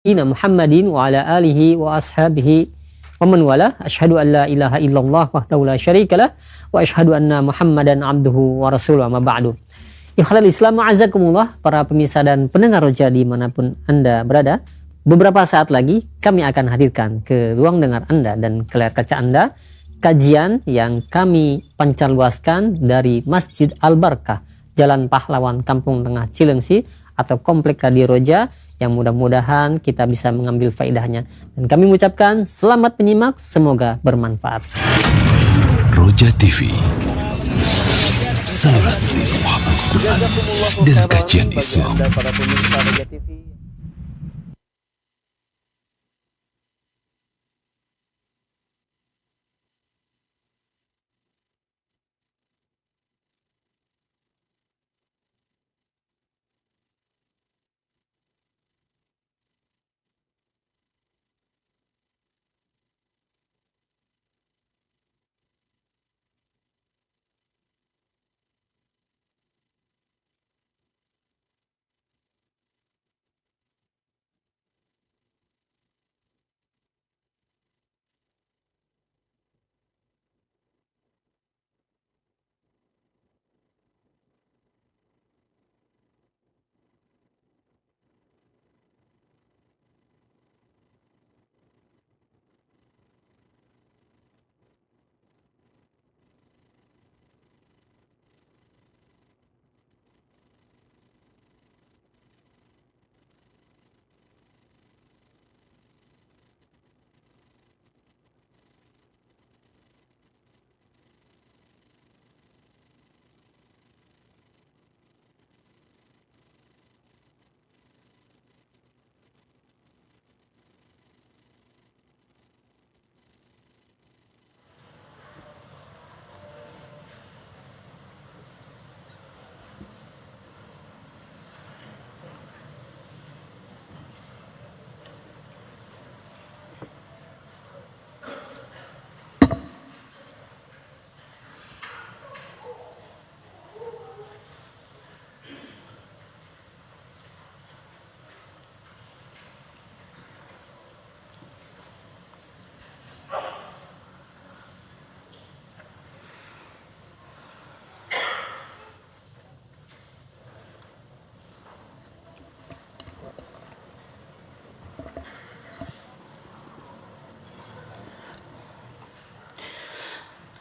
Ina Muhammadin wa ala alihi wa ashabihi wa man wala. Asyhadu an la ilaha illallah wahdahu la syarikalah wa asyhadu anna Muhammadan abduhu wa rasuluh, amma ba'du. Ikhlal Islam ma'azakumullah, para pemirsa dan pendengar Roja dimanapun Anda berada. Beberapa saat lagi kami akan hadirkan ke ruang dengar Anda dan ke layar kaca Anda kajian yang kami pancarluaskan dari Masjid Al-Barkah, Jalan Pahlawan, Kampung Tengah Cilengsi atau Komplek Radio Roja, yang mudah-mudahan kita bisa mengambil faedahnya. Dan kami mengucapkan selamat menyimak, semoga bermanfaat. Roja TV, saluran pemahaman Quran dan kajian Islam. Para pemirsa Roja TV.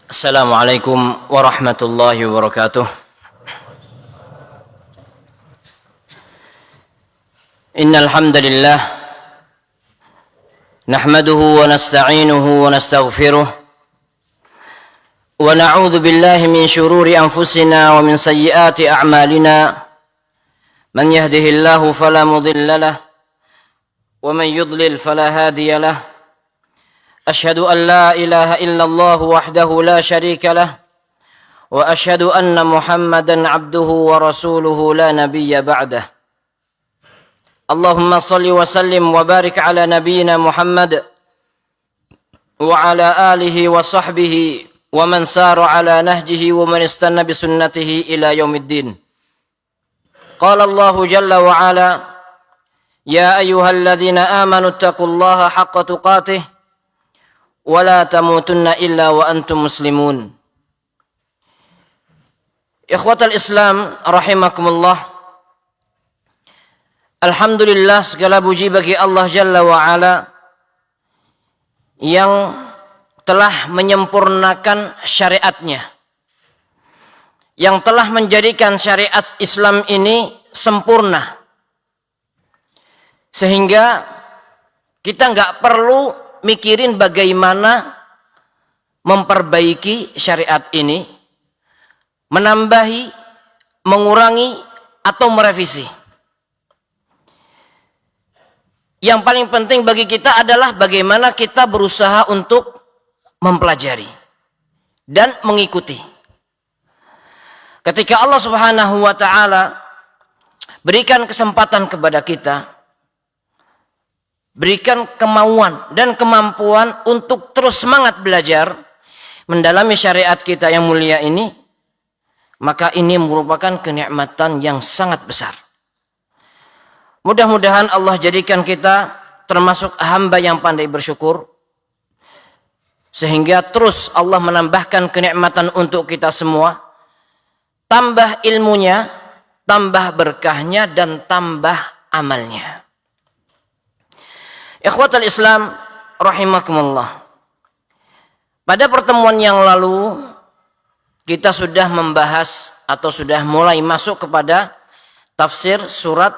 Assalamualaikum warahmatullahi wabarakatuh. Innal hamdalillah nahmaduhu wa nasta'inuhu wa nastaghfiruh wa na'udzu billahi min shururi anfusina wa min sayyiati a'malina. Man yahdihillahu fala mudilla lahu wa man yudlil fala hadiya lahu. أشهد أن لا إله إلا الله وحده لا شريك له وأشهد أن محمدا عبده ورسوله لا نبي بعده. اللهم صل وسلم وبارك على نبينا محمد وعلى آله وصحبه ومن سار على نهجه ومن استنى بسنته إلى يوم الدين. قال الله جل وعلا: يا أيها الذين آمنوا اتقوا الله حق تقاته wala tamutunna illa wa antum muslimun. Ikhwatal Islam rahimakumullah. Alhamdulillah, segala puji bagi Allah Jalla wa Ala yang telah menyempurnakan syariatnya, yang telah menjadikan syariat Islam ini sempurna, sehingga kita nggak perlu mikirin bagaimana memperbaiki syariat ini, menambahi, mengurangi, atau merevisi. Yang paling penting bagi kita adalah bagaimana kita berusaha untuk mempelajari dan mengikuti. Ketika Allah Subhanahu wa ta'ala berikan kesempatan kepada kita, berikan kemauan dan kemampuan untuk terus semangat belajar mendalami syariat kita yang mulia ini, maka ini merupakan kenikmatan yang sangat besar. Mudah-mudahan Allah jadikan kita termasuk hamba yang pandai bersyukur, sehingga terus Allah menambahkan kenikmatan untuk kita semua, tambah ilmunya, tambah berkahnya, dan tambah amalnya. Ikhwatal Islam rahimakumullah. Pada pertemuan yang lalu kita sudah membahas atau sudah mulai masuk kepada tafsir surat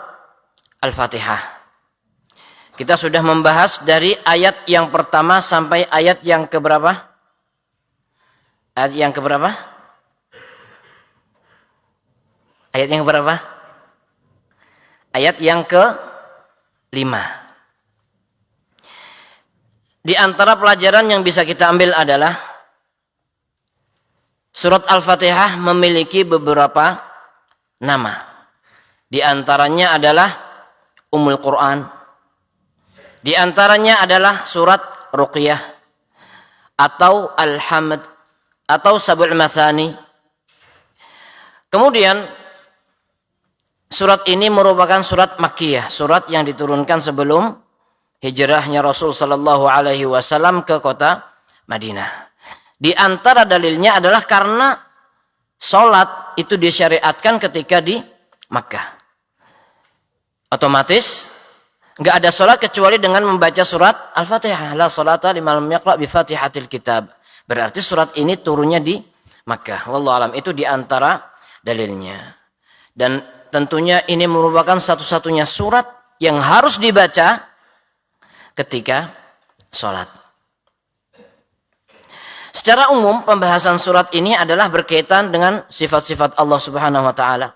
Al-Fatihah. Kita sudah membahas dari ayat yang pertama sampai ayat yang keberapa? Ayat yang keberapa? Ayat yang keberapa? Ayat yang ke-5. Di antara pelajaran yang bisa kita ambil adalah surat Al-Fatihah memiliki beberapa nama. Di antaranya adalah Ummul Quran. Di antaranya adalah surat Ruqyah atau Al-Hamd atau Sab'ul Mathani. Kemudian surat ini merupakan surat Makkiyah, surat yang diturunkan sebelum hijrahnya Rasul sallallahu alaihi wasallam ke kota Madinah. Di antara dalilnya adalah karena salat itu disyariatkan ketika di Makkah. Otomatis enggak ada salat kecuali dengan membaca surat Al-Fatihah. La salata liman lam yaqra bi Fatihatil Kitab. Berarti surat ini turunnya di Makkah. Wallahu alam, itu di antara dalilnya. Dan tentunya ini merupakan satu-satunya surat yang harus dibaca ketika sholat. Secara umum pembahasan surat ini adalah berkaitan dengan sifat-sifat Allah Subhanahu wa taala.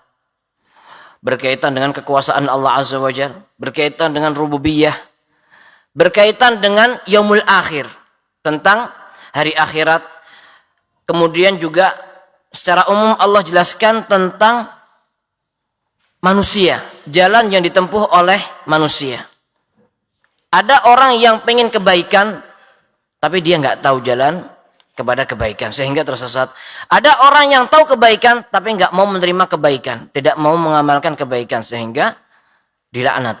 Berkaitan dengan kekuasaan Allah Azza wa Jalla, berkaitan dengan rububiyah, berkaitan dengan yaumul akhir, tentang hari akhirat. Kemudian juga secara umum Allah jelaskan tentang manusia, jalan yang ditempuh oleh manusia. Ada orang yang pengen kebaikan, tapi dia nggak tahu jalan kepada kebaikan, sehingga tersesat. Ada orang yang tahu kebaikan, tapi nggak mau menerima kebaikan, tidak mau mengamalkan kebaikan, sehingga dilaknat.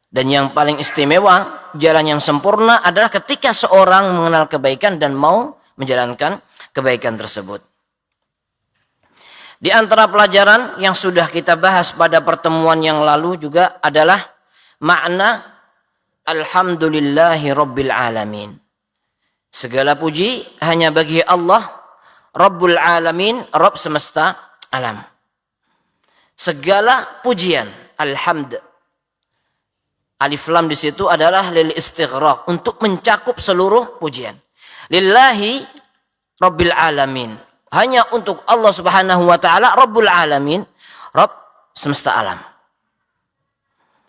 Dan yang paling istimewa, jalan yang sempurna adalah ketika seorang mengenal kebaikan dan mau menjalankan kebaikan tersebut. Di antara pelajaran yang sudah kita bahas pada pertemuan yang lalu juga adalah makna Alhamdulillahi Rabbil Alamin. Segala puji hanya bagi Allah Rabbul Alamin, Rabb semesta alam. Segala pujian, alhamd. Alif lam di situ adalah lil istighraq, untuk mencakup seluruh pujian. Lillahi Rabbil Alamin. Hanya untuk Allah Subhanahu wa taala Rabbul Alamin, Rabb semesta alam.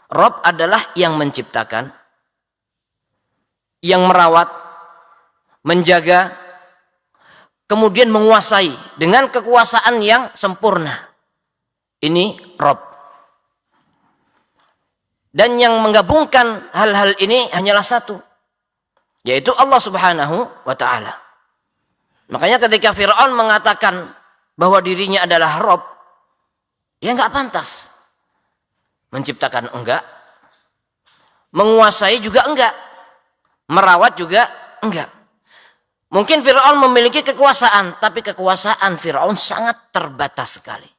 Rabb adalah yang menciptakan, yang merawat, menjaga, kemudian menguasai dengan kekuasaan yang sempurna. Ini Rabb. Dan yang menggabungkan hal-hal ini hanyalah satu, yaitu Allah Subhanahu wa taala. Makanya ketika Fir'aun mengatakan bahwa dirinya adalah Rabb, dia enggak pantas. Menciptakan enggak, menguasai juga enggak, merawat juga enggak. Mungkin Fir'aun memiliki kekuasaan, tapi kekuasaan Fir'aun sangat terbatas sekali.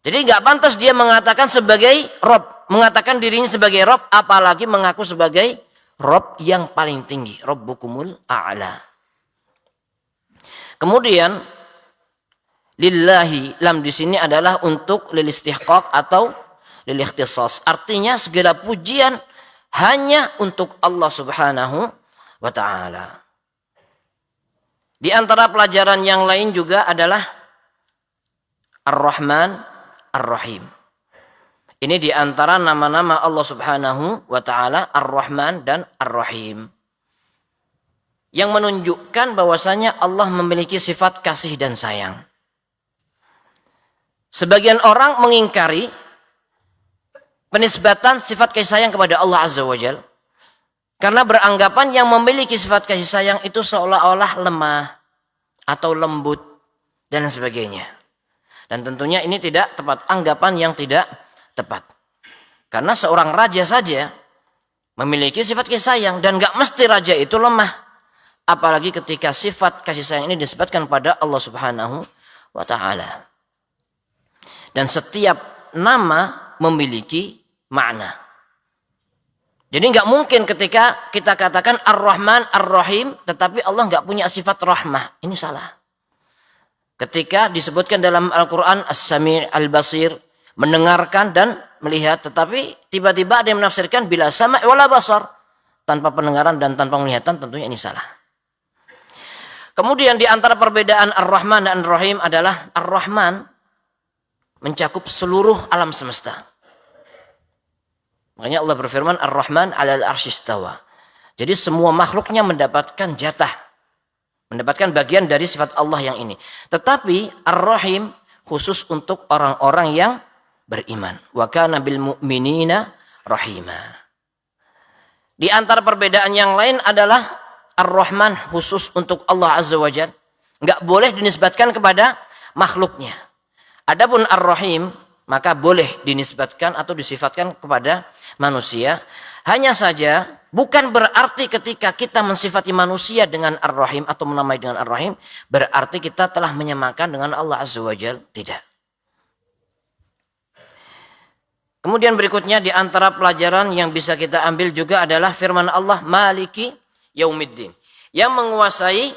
Jadi enggak pantas dia mengatakan sebagai Rabb, mengatakan dirinya sebagai Rabb, apalagi mengaku sebagai Rabb yang paling tinggi, Rabbukumul A'la. Kemudian lillahi, lam di sini adalah untuk lil istihqaq atau lil ikhtisas. Artinya segala pujian hanya untuk Allah Subhanahu wa taala. Di antara pelajaran yang lain juga adalah Ar-Rahman Ar-Rahim. Ini di antara nama-nama Allah Subhanahu wa taala, Ar-Rahman dan Ar-Rahim, yang menunjukkan bahwasanya Allah memiliki sifat kasih dan sayang. Sebagian orang mengingkari penisbatan sifat kasih sayang kepada Allah Azza wa Jalla, karena beranggapan yang memiliki sifat kasih sayang itu seolah-olah lemah atau lembut dan sebagainya. Dan tentunya ini tidak tepat, anggapan yang tidak tepat. Karena seorang raja saja memiliki sifat kasih sayang. Dan gak mesti raja itu lemah. Apalagi ketika sifat kasih sayang ini disebutkan pada Allah Subhanahu wa ta'ala. Dan setiap nama memiliki makna. Jadi gak mungkin ketika kita katakan Ar-Rahman, Ar-Rahim, tetapi Allah gak punya sifat rahmah. Ini salah. Ketika disebutkan dalam Al-Quran As-Sami' Al-Basir, mendengarkan dan melihat, tetapi tiba-tiba ada yang menafsirkan bila sama' wala basar, tanpa pendengaran dan tanpa penglihatan, tentunya ini salah. Kemudian di antara perbedaan Ar-Rahman dan Ar-Rahim adalah Ar-Rahman mencakup seluruh alam semesta. Makanya Allah berfirman Ar-Rahman 'alal arsy istawa. Jadi semua makhluknya mendapatkan jatah, mendapatkan bagian dari sifat Allah yang ini. Tetapi Ar-Rahim khusus untuk orang-orang yang beriman. Wa kana bil mu'minina rahima. Di antara perbedaan yang lain adalah Ar-Rahman khusus untuk Allah Azza wa Jalla. Enggak boleh dinisbatkan kepada makhluknya. Adapun Ar-Rahim maka boleh dinisbatkan atau disifatkan kepada manusia. Hanya saja bukan berarti ketika kita mensifati manusia dengan Ar-Rahim atau menamai dengan Ar-Rahim berarti kita telah menyamakan dengan Allah Azza wa Jalla. Tidak. Kemudian berikutnya di antara pelajaran yang bisa kita ambil juga adalah firman Allah Maliki Yaumiddin, yang menguasai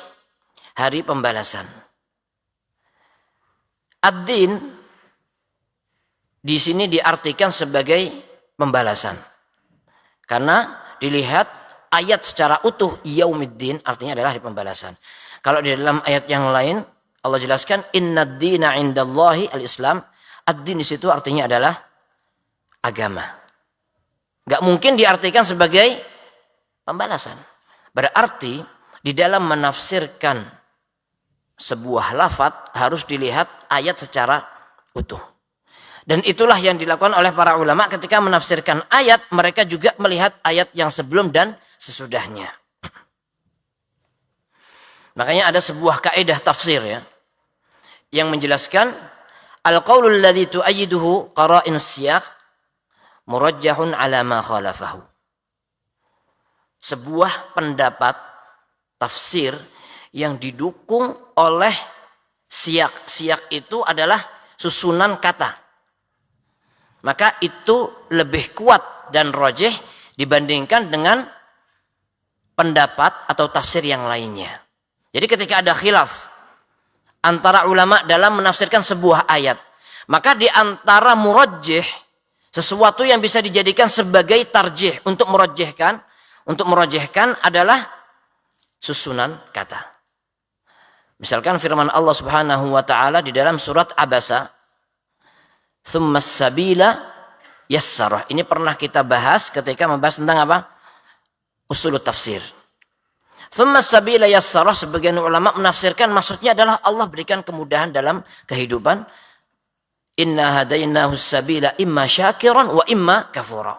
hari pembalasan. Ad-din di sini diartikan sebagai pembalasan. Karena dilihat ayat secara utuh Yaumiddin artinya adalah hari pembalasan. Kalau di dalam ayat yang lain Allah jelaskan innad dina 'indallahi al-Islam. Ad-din di situ artinya adalah agama. Enggak mungkin diartikan sebagai pembalasan. Berarti di dalam menafsirkan sebuah lafadz harus dilihat ayat secara utuh. Dan itulah yang dilakukan oleh para ulama ketika menafsirkan ayat, mereka juga melihat ayat yang sebelum dan sesudahnya. Makanya ada sebuah kaidah tafsir ya yang menjelaskan al-qaulul ladzi tu'ayyiduhu qara'inus siyaq murajjahun 'ala ma khalafahu. Sebuah pendapat tafsir yang didukung oleh siyak. Siyak itu adalah susunan kata. Maka itu lebih kuat dan rajih dibandingkan dengan pendapat atau tafsir yang lainnya. Jadi ketika ada khilaf antara ulama dalam menafsirkan sebuah ayat, maka di antara murajjih, sesuatu yang bisa dijadikan sebagai tarjih untuk merajihkan adalah susunan kata. Misalkan firman Allah Subhanahu wa taala di dalam surat Abasa, "Tsummas sabila yassarah." Ini pernah kita bahas ketika membahas tentang apa? Usul tafsir. "Tsummas sabila yassarah" sebagian ulama menafsirkan maksudnya adalah Allah berikan kemudahan dalam kehidupan. "Inna hadainahus sabila imma syakiran wa imma kafura."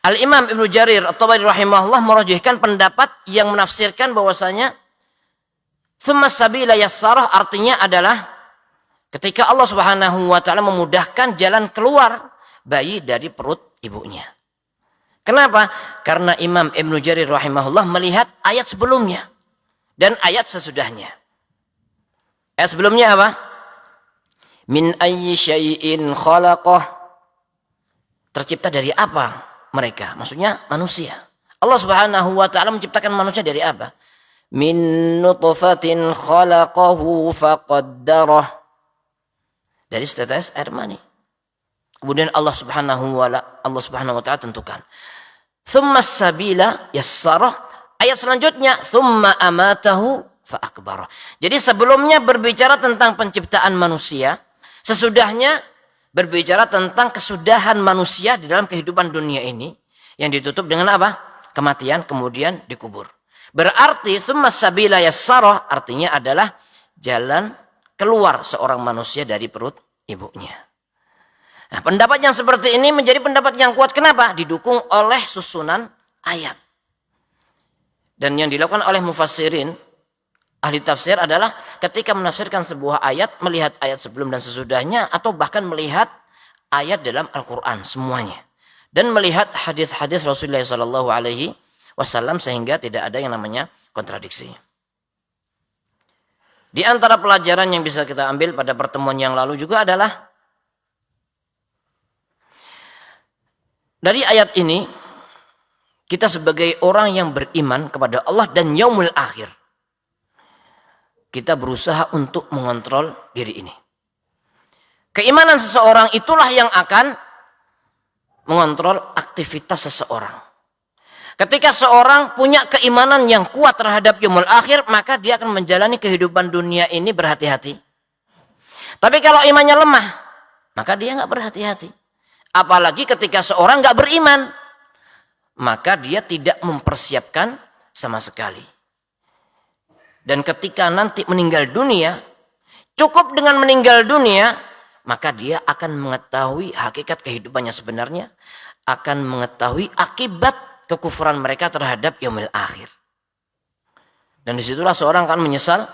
Al-Imam Ibnu Jarir At-Tabari rahimahullah merajihkan pendapat yang menafsirkan bahwasanya tsummas sabila yassarah artinya adalah ketika Allah Subhanahu wa taala memudahkan jalan keluar bayi dari perut ibunya. Kenapa? Karena Imam Ibnu Jarir rahimahullah melihat ayat sebelumnya dan ayat sesudahnya. Ayat sebelumnya apa? Min ayyi syai'in khalaqah. Tercipta dari apa? Mereka, maksudnya manusia. Allah Subhanahu wa taala menciptakan manusia dari apa? Min nutfatin khalaqahu faqaddarah. Dari setetes air mani. Kemudian Allah Subhanahu wa taala tentukan. Tsummas sabila yassarah. Ayat selanjutnya tsumma amatahu fa akbarah. Jadi sebelumnya berbicara tentang penciptaan manusia, sesudahnya berbicara tentang kesudahan manusia di dalam kehidupan dunia ini yang ditutup dengan apa? Kematian kemudian dikubur. Berarti tsummas sabila yassarah artinya adalah jalan keluar seorang manusia dari perut ibunya. Nah, pendapat yang seperti ini menjadi pendapat yang kuat. Kenapa? Didukung oleh susunan ayat. Dan yang dilakukan oleh mufassirin, ahli tafsir adalah ketika menafsirkan sebuah ayat, melihat ayat sebelum dan sesudahnya, atau bahkan melihat ayat dalam Al-Quran semuanya. dan melihat hadis-hadis Rasulullah Sallallahu Alaihi Wasallam sehingga tidak ada yang namanya kontradiksi. Di antara pelajaran yang bisa kita ambil pada pertemuan yang lalu juga adalah dari ayat ini kita sebagai orang yang beriman kepada Allah dan yaumul akhir, kita berusaha untuk mengontrol diri ini. Keimanan seseorang itulah yang akan mengontrol aktivitas seseorang. Ketika seorang punya keimanan yang kuat terhadap yaumul akhir, maka dia akan menjalani kehidupan dunia ini berhati-hati. Tapi kalau imannya lemah, maka dia nggak berhati-hati. Apalagi ketika seorang nggak beriman, maka dia tidak mempersiapkan sama sekali. Dan ketika nanti meninggal dunia, cukup dengan meninggal dunia, maka dia akan mengetahui hakikat kehidupannya sebenarnya, akan mengetahui akibat kekufuran mereka terhadap yaumil akhir. Dan disitulah seorang akan menyesal,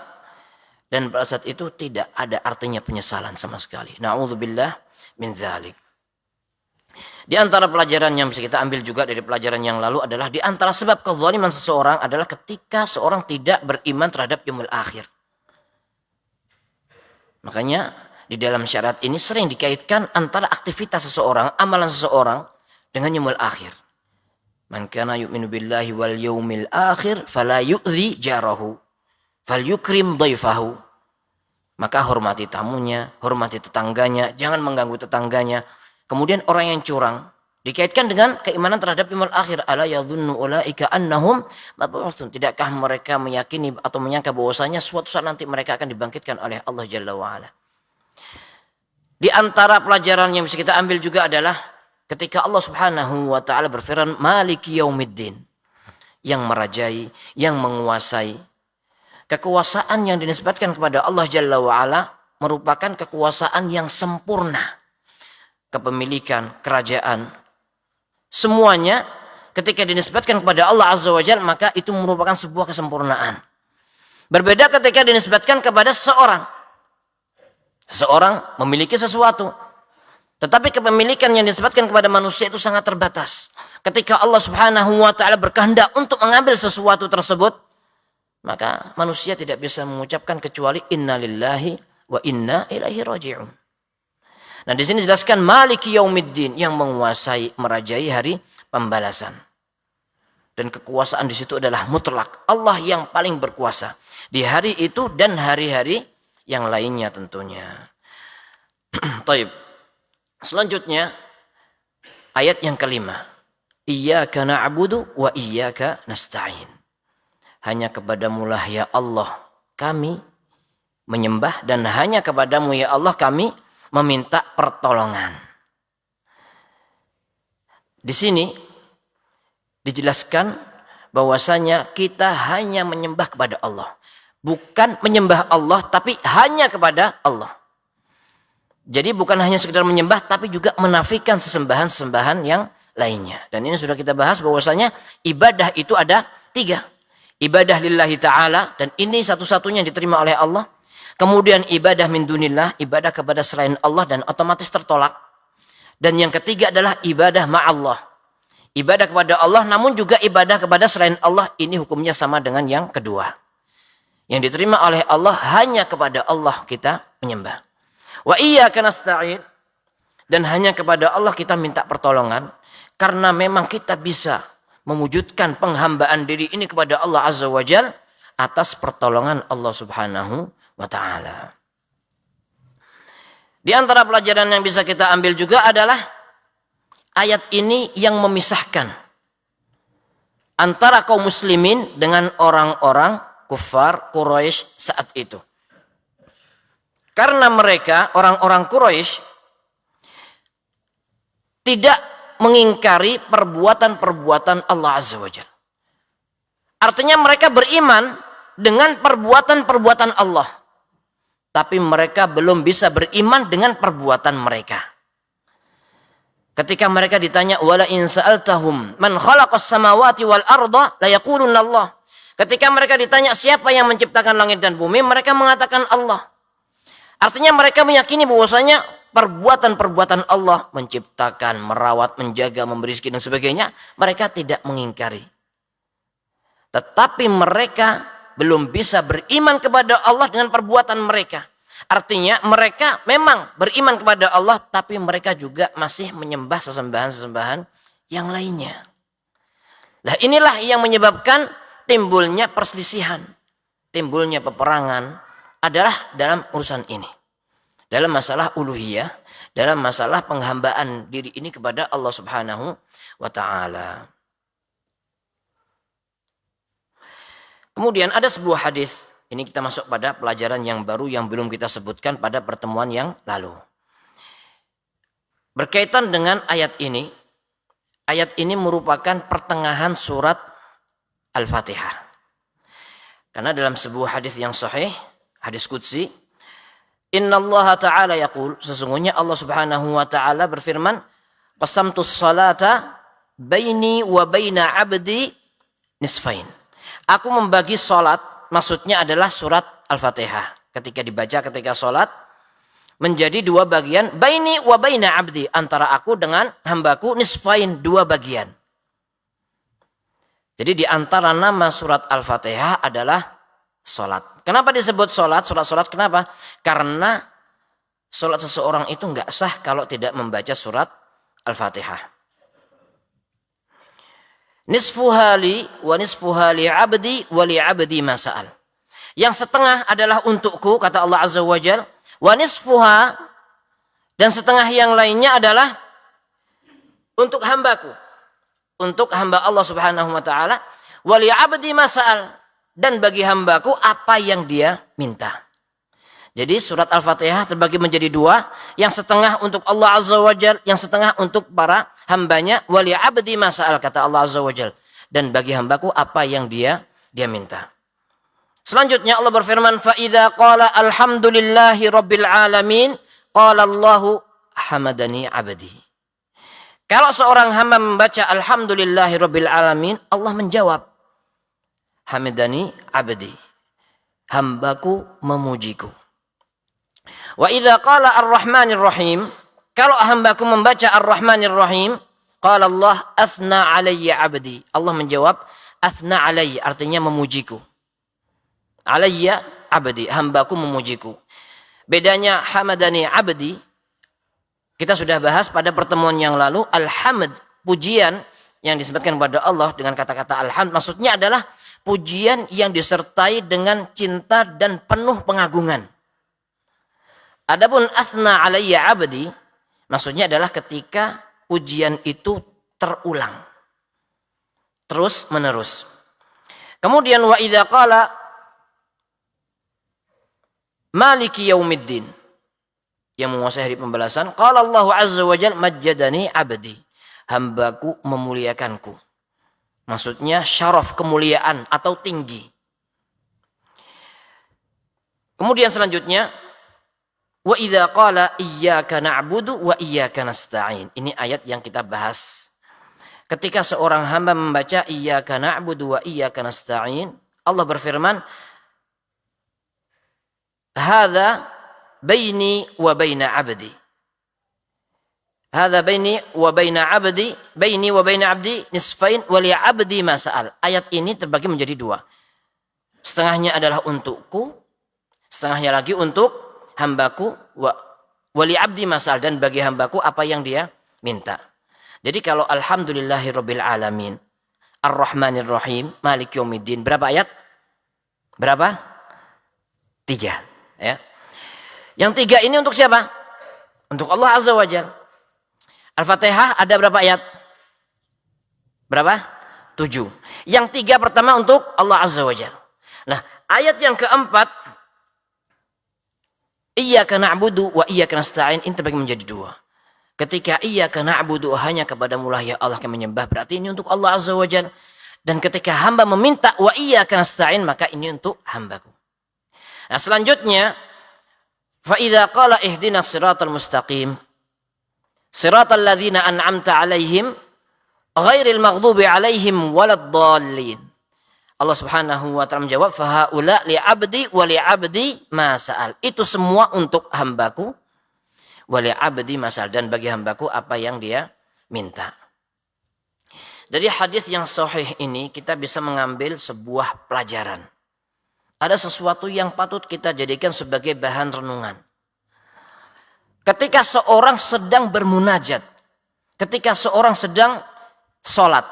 dan pada saat itu tidak ada artinya penyesalan sama sekali. Na'udzubillah min dzalik. Di antara pelajaran yang bisa kita ambil juga dari pelajaran yang lalu adalah di antara sebab kezaliman seseorang adalah ketika seorang tidak beriman terhadap yaumil akhir. Makanya di dalam syariat ini sering dikaitkan antara aktivitas seseorang, amalan seseorang dengan yaumil akhir. Man kana yu'minu billahi wal yaumil akhir fala yu'dhi jarahu falyukrim dhaifahu. Maka hormati tamunya, hormati tetangganya, jangan mengganggu tetangganya. Kemudian orang yang curang dikaitkan dengan keimanan terhadap yaumil akhir. Ala yadhunnu ulaika annahum mab'utsun. Tidakkah mereka meyakini atau menyangka bahwasanya suatu saat nanti mereka akan dibangkitkan oleh Allah Jalla wa Ala. Di antara pelajaran yang bisa kita ambil juga adalah ketika Allah Subhanahu wa taala berfirman Maliki Yaumiddin, yang merajai, yang menguasai. Kekuasaan yang dinisbatkan kepada Allah Jalla wa Ala merupakan kekuasaan yang sempurna. Kepemilikan, kerajaan, semuanya ketika dinisbatkan kepada Allah Azza wa Jalla, maka itu merupakan sebuah kesempurnaan. Berbeda ketika dinisbatkan kepada seorang. Seseorang memiliki sesuatu, tetapi kepemilikan yang disebutkan kepada manusia itu sangat terbatas. Ketika Allah Subhanahu wa taala berkehendak untuk mengambil sesuatu tersebut, maka manusia tidak bisa mengucapkan kecuali innalillahi wa inna ilaihi raji'un. Nah, di sini dijelaskan Maliki Yaumiddin, yang menguasai, merajai hari pembalasan. Dan kekuasaan di situ adalah mutlak. Allah yang paling berkuasa di hari itu dan hari-hari yang lainnya tentunya. Taib. Selanjutnya ayat yang kelima. Iyyaka na'budu wa iyyaka nasta'in. Hanya kepadamu-lah ya Allah kami menyembah, dan hanya kepadamu ya Allah kami meminta pertolongan. Di sini dijelaskan bahwasanya kita hanya menyembah kepada Allah. Bukan menyembah Allah, tapi hanya kepada Allah. Jadi bukan hanya sekedar menyembah, tapi juga menafikan sesembahan-sesembahan yang lainnya. Dan ini sudah kita bahas bahwasanya ibadah itu ada 3. Ibadah lillahi ta'ala, dan ini satu-satunya yang diterima oleh Allah. Kemudian ibadah min dunillah, ibadah kepada selain Allah dan otomatis tertolak. Dan yang ketiga adalah ibadah ma'allah. Ibadah kepada Allah namun juga ibadah kepada selain Allah, ini hukumnya sama dengan yang kedua. Yang diterima oleh Allah hanya kepada Allah kita menyembah. Wa iyyaka nasta'in, dan hanya kepada Allah kita minta pertolongan, karena memang kita bisa mewujudkan penghambaan diri ini kepada Allah Azza wa Jalla atas pertolongan Allah Subhanahu wa ta'ala. Di antara pelajaran yang bisa kita ambil juga adalah ayat ini yang memisahkan antara kaum muslimin dengan orang-orang kufar Quraisy saat itu. Karena mereka, orang-orang Quraisy, tidak mengingkari perbuatan-perbuatan Allah Azza wa Jalla. Artinya mereka beriman dengan perbuatan-perbuatan Allah. Tapi mereka belum bisa beriman dengan perbuatan mereka. Ketika mereka ditanya, wala in sa'altahum man khalaqas samawati wal arda la yaqulunna Allah. Ketika mereka ditanya siapa yang menciptakan langit dan bumi, mereka mengatakan Allah. Artinya mereka meyakini bahwasanya perbuatan-perbuatan Allah, menciptakan, merawat, menjaga, memberi rezeki dan sebagainya, mereka tidak mengingkari. Tetapi mereka belum bisa beriman kepada Allah dengan perbuatan mereka. Artinya mereka memang beriman kepada Allah, tapi mereka juga masih menyembah sesembahan-sesembahan yang lainnya. Nah, inilah yang menyebabkan timbulnya perselisihan, timbulnya peperangan adalah dalam urusan ini. Dalam masalah uluhiyah, dalam masalah penghambaan diri ini kepada Allah Subhanahu wa ta'ala. Kemudian ada sebuah hadis. Ini kita masuk pada pelajaran yang baru yang belum kita sebutkan pada pertemuan yang lalu. Berkaitan dengan ayat ini merupakan pertengahan surat Al-Fatihah. Karena dalam sebuah hadis yang sahih, hadis qudsi, Inna Allah Ta'ala yaqul, sesungguhnya Allah Subhanahu wa Ta'ala berfirman, qasamtus salata baini wa baina abdi nisfain. Aku membagi salat, maksudnya adalah surat Al-Fatihah. Ketika salat, menjadi dua bagian, baini wa baina abdi, antara aku dengan hambaku, nisfain, dua bagian. Jadi di antara nama surat Al-Fatihah adalah salat. Kenapa disebut salat? Surat kenapa? Karena salat seseorang itu enggak sah kalau tidak membaca surat Al-Fatihah. Nisfuha li wa nisfuha li abdi wa li abdi ma sa'al. Yang setengah adalah untukku, kata Allah Azza wa Jalla, wa nisfuha, dan setengah yang lainnya adalah untuk hambaku, untuk hamba Allah Subhanahu wa ta'ala, wa li abdi ma sa'al, dan bagi hambaku apa yang dia minta. Jadi surat Al-Fatihah terbagi menjadi dua, yang setengah untuk Allah Azza wa Jalla, yang setengah untuk para hambanya, wa li abdi ma sa'al, kata Allah Azza wa Jalla, dan bagi hambaku apa yang dia minta. Selanjutnya Allah berfirman, fa idza qala alhamdulillahi rabbil alamin qala Allahu hamadani abdi. Kalau seorang hamba membaca alhamdulillahi rabbil alamin, Allah menjawab, hamidani abdi, hambaku memujiku. Wa idza qala ar-rahmanir rahim, kalau hambaku membaca ar-rahmanir rahim, qala Allah athna alayya abdi, Allah menjawab athna alayya, artinya memujiku. Alayya abdi, hambaku memujiku. Bedanya hamadani abdi, kita sudah bahas pada pertemuan yang lalu. Alhamd, pujian yang disebutkan kepada Allah dengan kata-kata alhamd, maksudnya adalah pujian yang disertai dengan cinta dan penuh pengagungan. Adapun athna alayya abdi, maksudnya adalah ketika pujian itu terulang, terus menerus. Kemudian wa idza qala maliki yaumiddin, yang menguasai hari pembalasan, qala Allah Azza wa Jalla majjadani abdi, hambaku memuliakanku. Maksudnya syaraf, kemuliaan atau tinggi. Kemudian selanjutnya, wa idza qala iyyaka na'budu wa iyyaka nasta'in. Ini ayat yang kita bahas. Ketika seorang hamba membaca iyyaka na'budu wa iyyaka nasta'in, Allah berfirman, hadza baini wa baina abdi. Hadza baini wa baina abdi, baini wa baina abdi nisfain wa li abdi ma sa'al. Ayat ini terbagi menjadi dua. Setengahnya adalah untukku, setengahnya lagi untuk hambaku, wa li abdi ma sa'al, dan bagi hambaku apa yang dia minta. Jadi kalau alhamdulillahirabbil alamin, ar-rahmanir rahim, maliki yaumiddin, berapa ayat? Berapa? 3, ya. Yang 3 ini untuk siapa? Untuk Allah Azza wa Jalla. Al-Fatihah ada berapa ayat? Berapa? 7. Yang 3 pertama untuk Allah Azza wa Jalla. Nah, ayat yang keempat, iyyaka na'budu wa iyyaka nasta'in, ini terbagi menjadi 2. Ketika iyyaka na'budu, hanya kepadamu lah ya Allah kami menyembah, berarti ini untuk Allah Azza wa Jalla. Dan ketika hamba meminta wa iyyaka nasta'in, maka ini untuk hambaku. Nah, selanjutnya, fa idza qala ihdinas siratal mustaqim siratal ladzina an'amta 'alaihim ghairil maghdubi 'alaihim waladdallin. Allah Subhanahu wa ta'ala menjawab, fa haula li 'abdi wa li 'abdi ma sa'al. Itu semua untuk hambaku, Wali abdi masal, dan bagi hambaku apa yang dia minta. Dari hadis yang sahih ini kita bisa mengambil sebuah pelajaran. Ada sesuatu yang patut kita jadikan sebagai bahan renungan. Ketika seorang sedang bermunajat, ketika seorang sedang sholat,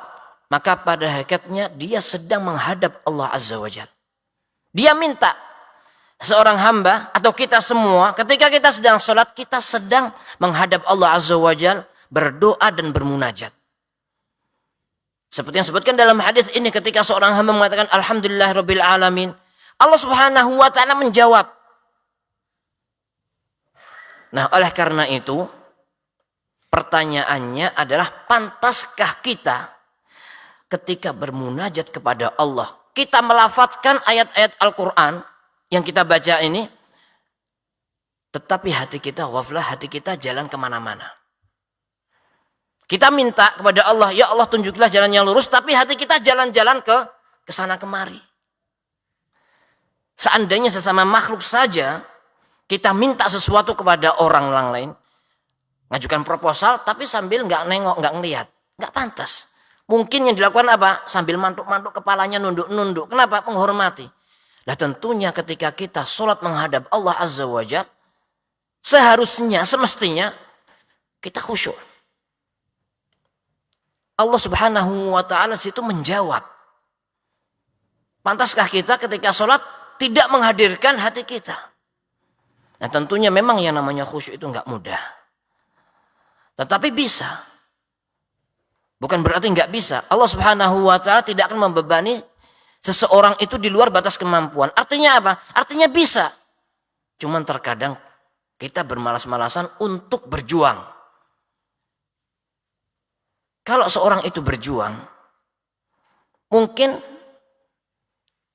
maka pada hakikatnya dia sedang menghadap Allah Azza wa Jalla. Dia minta. Seorang hamba atau kita semua ketika kita sedang sholat, kita sedang menghadap Allah Azza wa Jalla, berdoa dan bermunajat. Seperti yang disebutkan dalam hadis ini, ketika seorang hamba mengatakan Alhamdulillahirabbil alamin, Allah Subhanahu wa taala menjawab. Nah, oleh karena itu pertanyaannya adalah, pantaskah kita ketika bermunajat kepada Allah, kita melafadzkan ayat-ayat Al-Quran yang kita baca ini, tetapi hati kita ghaflah, hati kita jalan kemana-mana. Kita minta kepada Allah, ya Allah tunjuklah jalan yang lurus, tapi hati kita jalan-jalan ke sana kemari. Seandainya sesama makhluk saja kita minta sesuatu kepada orang lain, ngajukan proposal tapi sambil nggak nengok, nggak ngelihat, nggak pantas. Mungkin yang dilakukan apa? Sambil mantuk-mantuk kepalanya, nunduk-nunduk. Kenapa? Menghormati. Nah tentunya ketika kita sholat menghadap Allah Azza wa Jalla, seharusnya, semestinya kita khusyuk. Allah Subhanahu wa taala situ menjawab. Pantaskah kita ketika sholat tidak menghadirkan hati kita? Nah tentunya memang yang namanya khusyuk itu nggak mudah. Tetapi bisa. Bukan berarti nggak bisa. Allah Subhanahu wa taala tidak akan membebani seseorang itu di luar batas kemampuan. Artinya apa? Artinya bisa. Cuman terkadang kita bermalas-malasan untuk berjuang. Kalau seorang itu berjuang, mungkin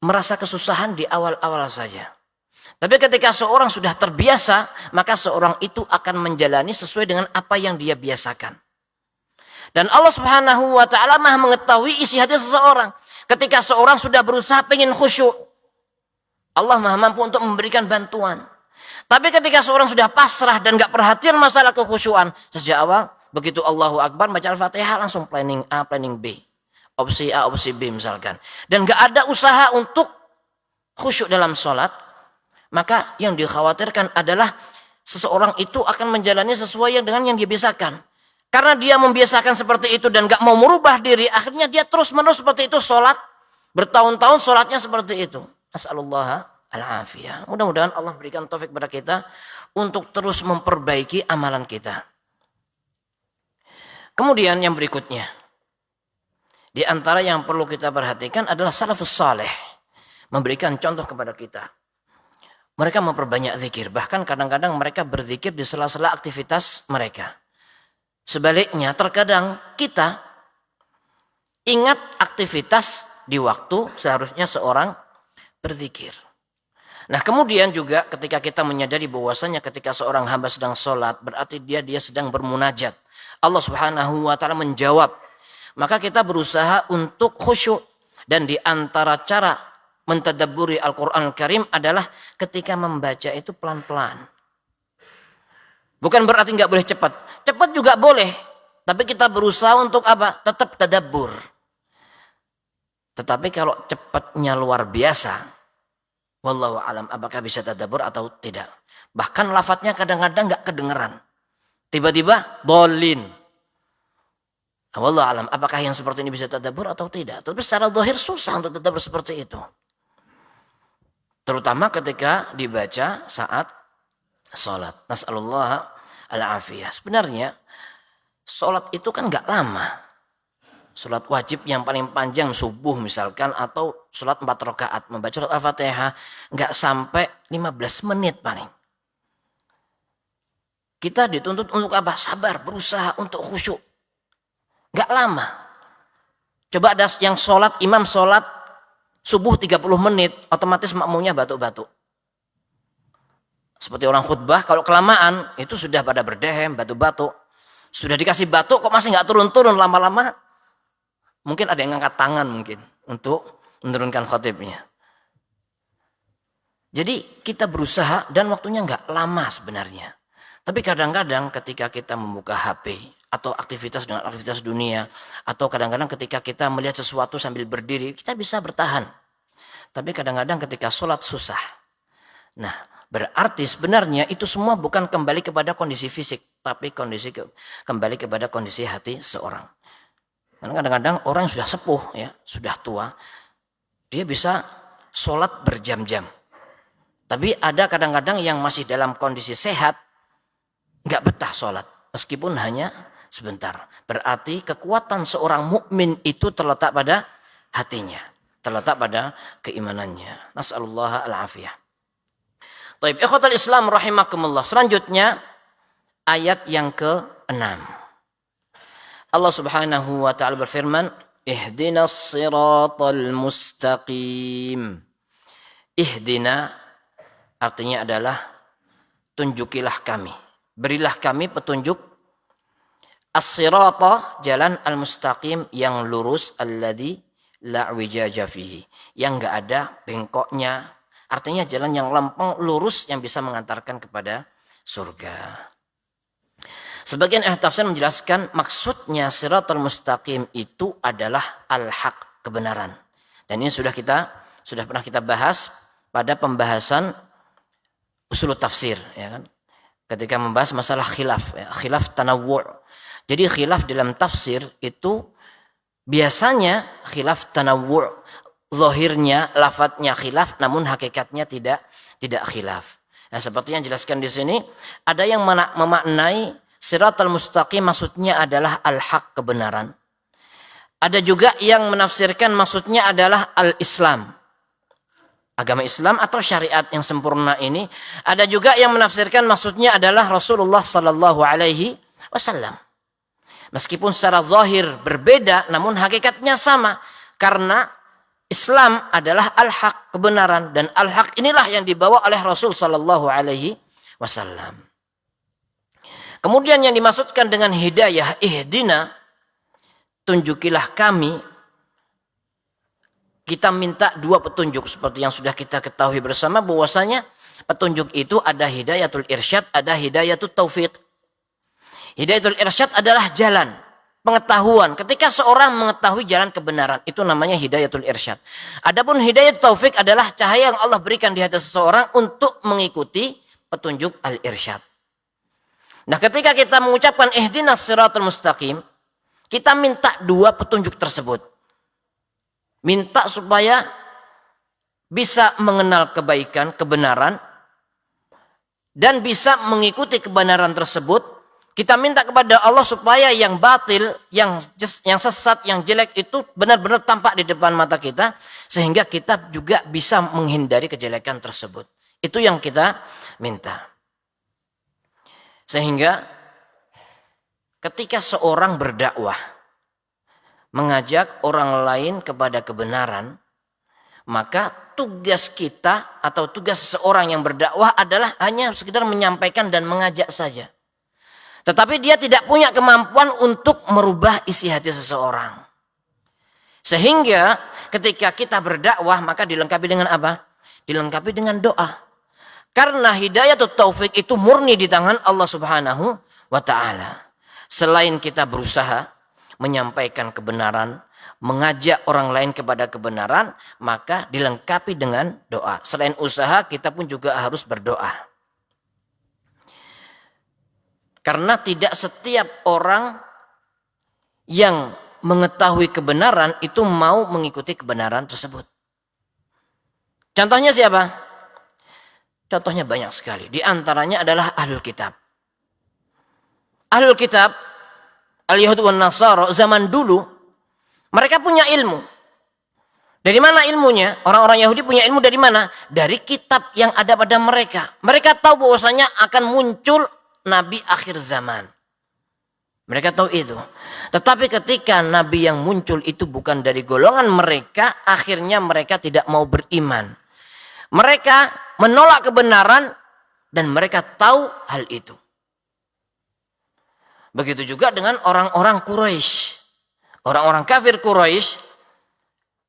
merasa kesusahan di awal-awal saja. Tapi ketika seorang sudah terbiasa, maka seorang itu akan menjalani sesuai dengan apa yang dia biasakan. Dan Allah Subhanahu wa taala Maha mengetahui isi hati seseorang. Ketika seorang sudah berusaha pengen khusyuk, Allah Maha mampu untuk memberikan bantuan. Tapi ketika seorang sudah pasrah dan gak perhatian masalah kekhusyuan, sejak awal begitu Allahu Akbar baca Al-Fatihah langsung planning A, planning B. Opsi A, opsi B misalkan. Dan gak ada usaha untuk khusyuk dalam sholat, maka yang dikhawatirkan adalah seseorang itu akan menjalani sesuai dengan yang dia biasakan. Karena dia membiasakan seperti itu dan gak mau merubah diri, akhirnya dia terus-menerus seperti itu sholat. Bertahun-tahun sholatnya seperti itu. As'alullah al-afiyah. Mudah-mudahan Allah berikan taufik kepada kita untuk terus memperbaiki amalan kita. Kemudian yang berikutnya. Di antara yang perlu kita perhatikan adalah salafus saleh. Memberikan contoh kepada kita. Mereka memperbanyak zikir. Bahkan kadang-kadang mereka berzikir di sela-sela aktivitas mereka. Sebaliknya terkadang kita ingat aktivitas di waktu seharusnya seorang berzikir. Nah kemudian juga ketika kita menyadari bahwasanya ketika seorang hamba sedang sholat berarti dia sedang bermunajat. Allah Subhanahu wa taala menjawab. Maka kita berusaha untuk khusyuk. Dan di antara cara mentadabburi Al-Quran Al-Karim adalah ketika membaca itu pelan-pelan. Bukan berarti nggak boleh cepat. Cepat juga boleh. Tapi kita berusaha untuk apa? Tetap tadabbur. Tetapi kalau cepatnya luar biasa, wallahu alam, apakah bisa tadabbur atau tidak? Bahkan lafadznya kadang-kadang nggak kedengeran. Tiba-tiba dolin. Wallahu alam, apakah yang seperti ini bisa tadabbur atau tidak? Tapi secara zahir susah untuk tadabbur seperti itu. Terutama ketika dibaca saat sholat. Nas'alullah al-afiyah. Sebenarnya sholat itu kan nggak lama. Sholat wajib yang paling panjang subuh misalkan atau sholat 4 rakaat membaca surat Al-Fatihah nggak sampai 15 menit paling. Kita dituntut untuk apa? Sabar, berusaha untuk khusyuk. Nggak lama. Coba ada yang sholat, imam sholat subuh 30 menit, otomatis makmumnya batuk-batuk. Seperti orang khutbah, kalau kelamaan itu sudah pada berdehem, batuk-batuk. Sudah dikasih batuk kok masih nggak turun-turun, lama-lama mungkin ada yang ngangkat tangan mungkin untuk menurunkan khotibnya. Jadi kita berusaha dan waktunya nggak lama sebenarnya. Tapi kadang-kadang ketika kita membuka HP atau aktivitas dengan aktivitas dunia, atau kadang-kadang ketika kita melihat sesuatu sambil berdiri, kita bisa bertahan. Tapi kadang-kadang ketika sholat susah. Nah, berarti sebenarnya itu semua bukan kembali kepada kondisi fisik, tapi kembali kepada kondisi hati seorang. Karena kadang-kadang orang yang sudah sepuh, ya, sudah tua, dia bisa sholat berjam-jam. Tapi ada kadang-kadang yang masih dalam kondisi sehat, nggak betah sholat, meskipun hanya sebentar. Berarti kekuatan seorang mukmin itu terletak pada hatinya, terletak pada keimanannya. Nas'alullah al-afiyah. Taib, ikhwatal Islam rahimakumullah. Selanjutnya ayat yang ke-6. Allah Subhanahu wa taala berfirman, "Ihdinas siratal mustaqim." Ihdina artinya adalah tunjukilah kami. Berilah kami petunjuk. As-sirata, jalan al-mustaqim, yang lurus, alladzi la wijaja fihi, yang enggak ada bengkoknya. Artinya jalan yang lempeng, lurus, yang bisa mengantarkan kepada surga. Sebagian ahli tafsir menjelaskan maksudnya siratal mustaqim itu adalah al-haq, kebenaran. Dan ini sudah pernah kita bahas pada pembahasan usul tafsir, ya kan? Ketika membahas masalah khilaf, ya, khilaf tanawwu'. Jadi khilaf dalam tafsir itu biasanya khilaf tanawwu'. Zahirnya, lafadznya khilaf, namun hakikatnya tidak khilaf. Nah, seperti yang dijelaskan di sini, ada yang memaknai siratal mustaqim maksudnya adalah al-haq, kebenaran. Ada juga yang menafsirkan maksudnya adalah al-Islam, agama Islam atau syariat yang sempurna ini. Ada juga yang menafsirkan maksudnya adalah Rasulullah sallallahu alaihi wasallam. Meskipun secara zahir berbeda, namun hakikatnya sama. Karena Islam adalah al-haq, kebenaran, dan al-haq inilah yang dibawa oleh Rasul sallallahu alaihi wasallam. Kemudian yang dimaksudkan dengan hidayah, ihdina, tunjukilah kami. Kita minta dua petunjuk seperti yang sudah kita ketahui bersama, bahwasanya petunjuk itu ada hidayatul irsyad, ada hidayatul taufiq. Hidayatul irsyad adalah jalan, pengetahuan. Ketika seorang mengetahui jalan kebenaran, itu namanya hidayatul irsyad. Adapun hidayatul taufiq adalah cahaya yang Allah berikan di hati seseorang untuk mengikuti petunjuk al-irsyad. Nah, ketika kita mengucapkan ihdinas siratal mustaqim, kita minta dua petunjuk tersebut. Minta supaya bisa mengenal kebaikan, kebenaran, dan bisa mengikuti kebenaran tersebut. Kita minta kepada Allah supaya yang batil, yang sesat, yang jelek itu benar-benar tampak di depan mata kita, sehingga kita juga bisa menghindari kejelekan tersebut. Itu yang kita minta. Sehingga ketika seorang berdakwah, mengajak orang lain kepada kebenaran, maka tugas kita atau tugas seseorang yang berdakwah adalah hanya sekedar menyampaikan dan mengajak saja. Tetapi dia tidak punya kemampuan untuk merubah isi hati seseorang. Sehingga ketika kita berdakwah, maka dilengkapi dengan apa? Dilengkapi dengan doa. Karena hidayatul taufik itu murni di tangan Allah Subhanahu wa ta'ala. Selain kita berusaha menyampaikan kebenaran, mengajak orang lain kepada kebenaran, maka dilengkapi dengan doa. Selain usaha, kita pun juga harus berdoa. Karena tidak setiap orang yang mengetahui kebenaran itu mau mengikuti kebenaran tersebut. Contohnya siapa? Contohnya banyak sekali. Di antaranya adalah ahlul kitab. Ahlul kitab, al-Yahud wan Nasara, zaman dulu mereka punya ilmu. Dari mana ilmunya? Orang-orang Yahudi punya ilmu dari mana? Dari kitab yang ada pada mereka. Mereka tahu bahwasanya akan muncul nabi akhir zaman. Mereka tahu itu. Tetapi ketika nabi yang muncul itu bukan dari golongan mereka, akhirnya mereka tidak mau beriman. Mereka menolak kebenaran dan mereka tahu hal itu. Begitu juga dengan orang-orang Quraisy. Orang-orang kafir Quraisy,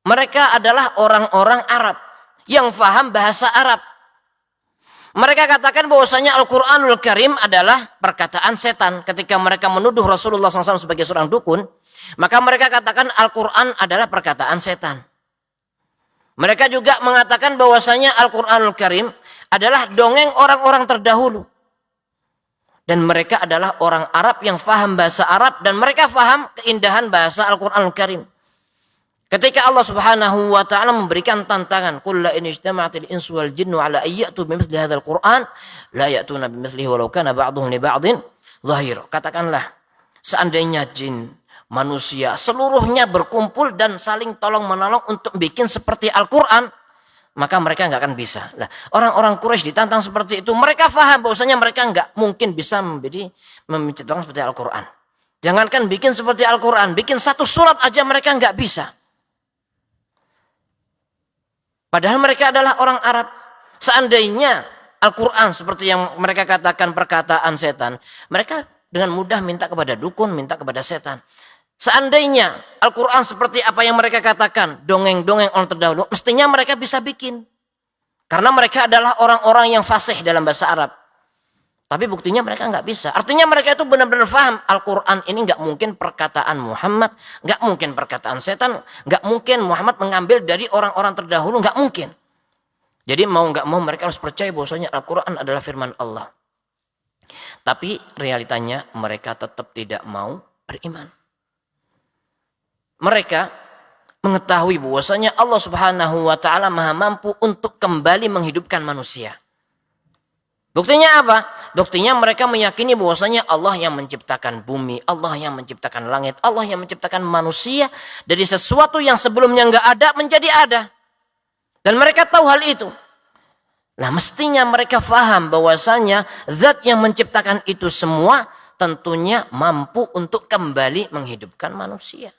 mereka adalah orang-orang Arab yang faham bahasa Arab. Mereka katakan bahwasanya Al-Quranul Karim adalah perkataan setan. Ketika mereka menuduh Rasulullah SAW sebagai seorang dukun, maka mereka katakan Al-Quran adalah perkataan setan. Mereka juga mengatakan bahwasanya Al-Quranul Karim adalah dongeng orang-orang terdahulu. Dan mereka adalah orang Arab yang faham bahasa Arab dan mereka faham keindahan bahasa Al-Quranul Karim. Ketika Allah Subhanahu wa taala memberikan tantangan, "Qul la in ijtama'atil insu wal jinnu ala ayyatu bimithli hadzal Qur'an la ya'tuna bimithlihi walau kana ba'dhuhum li ba'dhin dhahir." Katakanlah, seandainya jin, manusia seluruhnya berkumpul dan saling tolong-menolong untuk bikin seperti Al-Qur'an, maka mereka nggak akan bisa. Nah, orang-orang Quraisy ditantang seperti itu, mereka faham bahwasanya mereka nggak mungkin bisa menciptakan seperti Al-Qur'an. Jangankan bikin seperti Al-Qur'an, bikin satu surat aja mereka nggak bisa. Padahal mereka adalah orang Arab. Seandainya Al-Quran seperti yang mereka katakan perkataan setan, mereka dengan mudah minta kepada dukun, minta kepada setan. Seandainya Al-Quran seperti apa yang mereka katakan, dongeng-dongeng orang terdahulu, mestinya mereka bisa bikin. Karena mereka adalah orang-orang yang fasih dalam bahasa Arab. Tapi buktinya mereka nggak bisa. Artinya mereka itu benar-benar faham Al-Quran ini nggak mungkin perkataan Muhammad, nggak mungkin perkataan setan, nggak mungkin Muhammad mengambil dari orang-orang terdahulu, nggak mungkin. Jadi mau nggak mau mereka harus percaya bahwasanya Al-Quran adalah firman Allah. Tapi realitanya mereka tetap tidak mau beriman. Mereka mengetahui bahwasanya Allah Subhanahu wa taala Maha mampu untuk kembali menghidupkan manusia. Buktinya apa? Buktinya mereka meyakini bahwasanya Allah yang menciptakan bumi, Allah yang menciptakan langit, Allah yang menciptakan manusia dari sesuatu yang sebelumnya nggak ada menjadi ada. Dan mereka tahu hal itu. Nah, mestinya mereka faham bahwasanya zat yang menciptakan itu semua tentunya mampu untuk kembali menghidupkan manusia.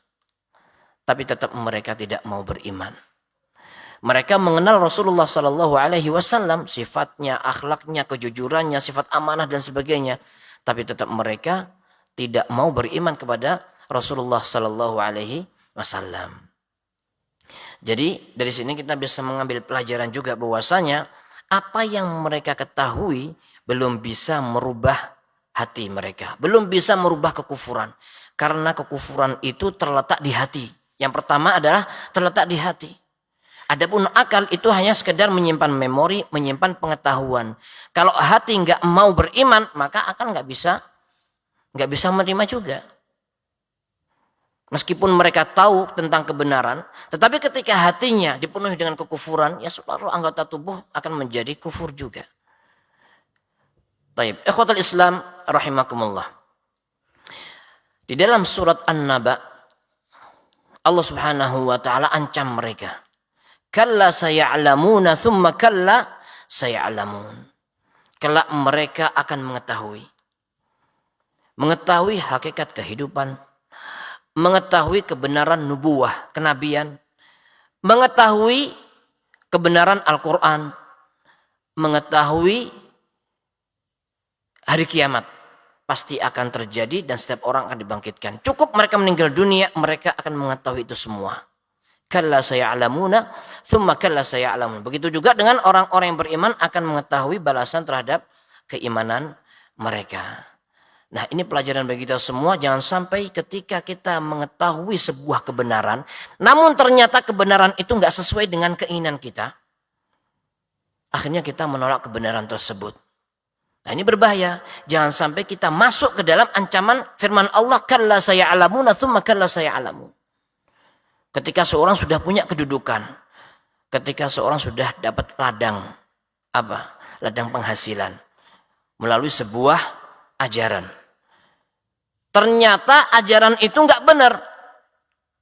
Tapi tetap mereka tidak mau beriman. Mereka mengenal Rasulullah Sallallahu Alaihi Wasallam, sifatnya, akhlaknya, kejujurannya, sifat amanah dan sebagainya. Tapi tetap mereka tidak mau beriman kepada Rasulullah Sallallahu Alaihi Wasallam. Jadi dari sini kita bisa mengambil pelajaran juga bahwasanya apa yang mereka ketahui belum bisa merubah hati mereka, belum bisa merubah kekufuran. Karena kekufuran itu terletak di hati. Yang pertama adalah terletak di hati. Adapun akal itu hanya sekedar menyimpan memori, menyimpan pengetahuan. Kalau hati nggak mau beriman, maka akal nggak bisa menerima juga. Meskipun mereka tahu tentang kebenaran, tetapi ketika hatinya dipenuhi dengan kekufuran, ya seluruh anggota tubuh akan menjadi kufur juga. Taib, ikhwatul Islam rahimakumullah. Di dalam surat An-Naba, Allah Subhanahu wa taala ancam mereka. Kalla saya'lamuna thumma kalla saya'lamun. Kelak mereka akan mengetahui hakikat kehidupan, mengetahui kebenaran nubuwah, kenabian, mengetahui kebenaran Al-Quran, mengetahui hari kiamat pasti akan terjadi dan setiap orang akan dibangkitkan. Cukup mereka meninggal dunia, mereka akan mengetahui itu semua. Kalla saya'lamuna thumma kalla saya'lamun. Begitu juga dengan orang-orang yang beriman akan mengetahui balasan terhadap keimanan mereka. Nah, ini pelajaran bagi kita semua. Jangan sampai ketika kita mengetahui sebuah kebenaran, namun ternyata kebenaran itu nggak sesuai dengan keinginan kita, akhirnya kita menolak kebenaran tersebut. Nah, ini berbahaya. Jangan sampai kita masuk ke dalam ancaman firman Allah, kalla saya'lamuna thumma kalla saya'lamun. Ketika seorang sudah punya kedudukan, ketika seorang sudah dapat ladang penghasilan melalui sebuah ajaran. Ternyata ajaran itu nggak benar.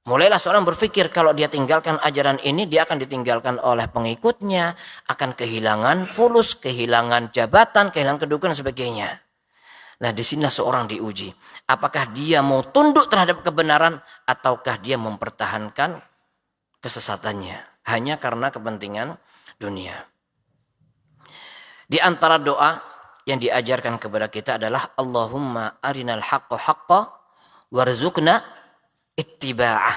Mulailah seorang berpikir kalau dia tinggalkan ajaran ini, dia akan ditinggalkan oleh pengikutnya, akan kehilangan fulus, kehilangan jabatan, kehilangan kedudukan dan sebagainya. Nah, disinilah seorang diuji. Apakah dia mau tunduk terhadap kebenaran ataukah dia mempertahankan kesesatannya hanya karena kepentingan dunia. Di antara doa yang diajarkan kepada kita adalah Allahumma arinal haqqa haqqa warzuqna ittiba'ah.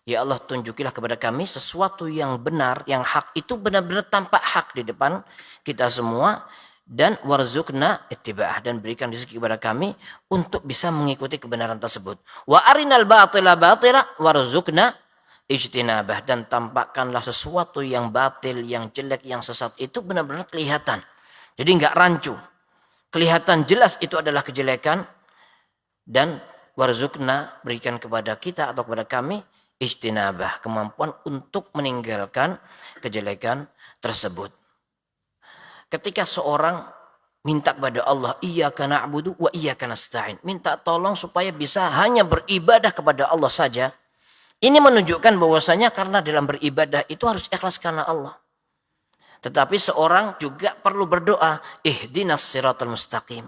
Ya Allah, tunjukilah kepada kami sesuatu yang benar, yang hak itu benar-benar tampak hak di depan kita semua. Dan warzuqna ittiba'ah, dan berikan rezeki kepada kami untuk bisa mengikuti kebenaran tersebut. Wa arinal batila batila warzuqna ijtinabah, dan tampakkanlah sesuatu yang batil, yang jelek, yang sesat itu benar-benar kelihatan. Jadi enggak rancu. Kelihatan jelas itu adalah kejelekan, dan warzuqna, berikan kepada kita atau kepada kami ijtinabah, kemampuan untuk meninggalkan kejelekan tersebut. Ketika seorang minta kepada Allah, iyyaka na'budu wa iyyaka nasta'in, minta tolong supaya bisa hanya beribadah kepada Allah saja. Ini menunjukkan bahwasanya karena dalam beribadah itu harus ikhlas karena Allah. Tetapi seorang juga perlu berdoa, ihdinas siratal mustaqim.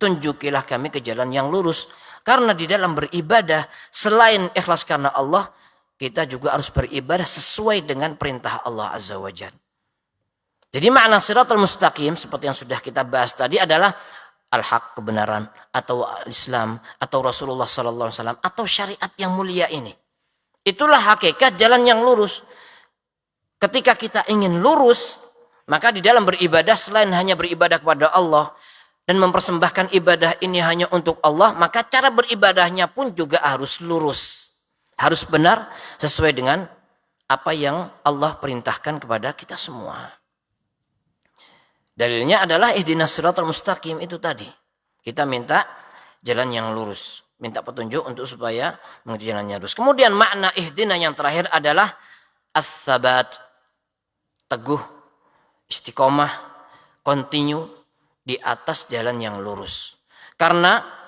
Tunjukilah kami ke jalan yang lurus. Karena di dalam beribadah, selain ikhlas karena Allah, kita juga harus beribadah sesuai dengan perintah Allah Azza wa Jalla. Jadi makna siratal mustaqim seperti yang sudah kita bahas tadi adalah al-haq, kebenaran, atau al-Islam, atau Rasulullah sallallahu alaihi wasallam, atau syariat yang mulia ini. Itulah hakikat jalan yang lurus. Ketika kita ingin lurus, maka di dalam beribadah selain hanya beribadah kepada Allah dan mempersembahkan ibadah ini hanya untuk Allah, maka cara beribadahnya pun juga harus lurus. Harus benar sesuai dengan apa yang Allah perintahkan kepada kita semua. Dalilnya adalah ihdinas siratal mustaqim itu tadi. Kita minta jalan yang lurus, minta petunjuk untuk supaya menuju jalan yang lurus. Kemudian makna ihdina yang terakhir adalah as-sabat, teguh, istiqomah, continue di atas jalan yang lurus. Karena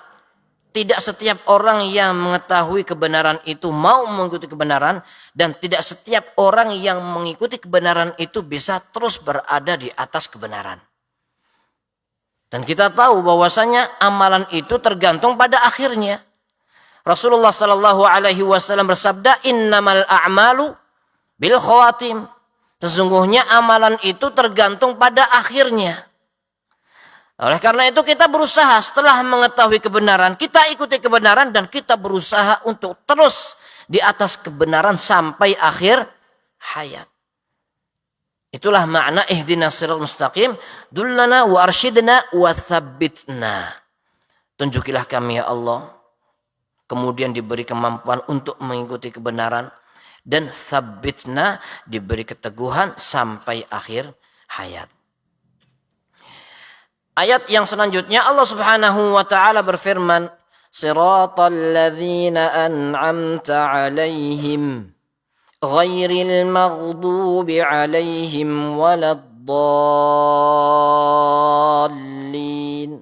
tidak setiap orang yang mengetahui kebenaran itu mau mengikuti kebenaran, dan tidak setiap orang yang mengikuti kebenaran itu bisa terus berada di atas kebenaran. Dan kita tahu bahwasanya amalan itu tergantung pada akhirnya. Rasulullah sallallahu alaihi wasallam bersabda, "Innamal a'malu bil khawatim." Sesungguhnya amalan itu tergantung pada akhirnya. Oleh karena itu kita berusaha setelah mengetahui kebenaran, kita ikuti kebenaran dan kita berusaha untuk terus di atas kebenaran sampai akhir hayat. Itulah makna ihdinas siratal mustaqim, dullana wa arsyidna wa tsabbitna. Tunjukilah kami ya Allah, kemudian diberi kemampuan untuk mengikuti kebenaran, dan tsabbitna, diberi keteguhan sampai akhir hayat. Ayat yang selanjutnya Allah Subhanahu wa taala berfirman, "Shiratal ladzina an'amta 'alaihim ghairil maghdubi 'alaihim waladdallin."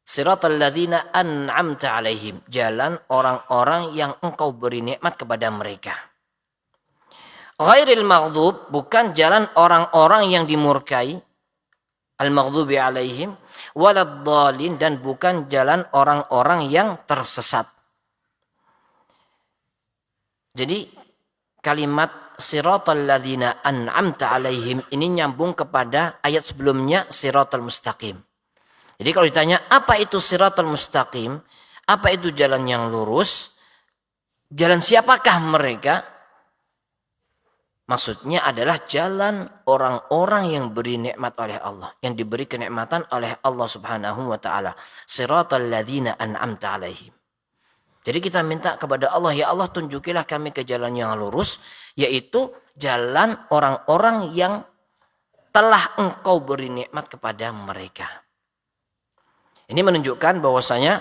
Shiratal ladzina an'amta 'alaihim, jalan orang-orang yang Engkau beri nikmat kepada mereka. Ghairil maghdub, bukan jalan orang-orang yang dimurkai. Al-maghdubi alaihim waladdallin, dan bukan jalan orang-orang yang tersesat. Jadi kalimat siratal ladzina an'amta alaihim ini nyambung kepada ayat sebelumnya siratal mustaqim. Jadi kalau ditanya apa itu siratal mustaqim, apa itu jalan yang lurus, jalan siapakah mereka? Maksudnya adalah jalan orang-orang yang beri nikmat oleh Allah, yang diberi kenikmatan oleh Allah Subhanahu wa taala. Siratal ladzina an'amta 'alaihim. Jadi kita minta kepada Allah, ya Allah tunjukilah kami ke jalan yang lurus, yaitu jalan orang-orang yang telah Engkau beri nikmat kepada mereka. Ini menunjukkan bahwasanya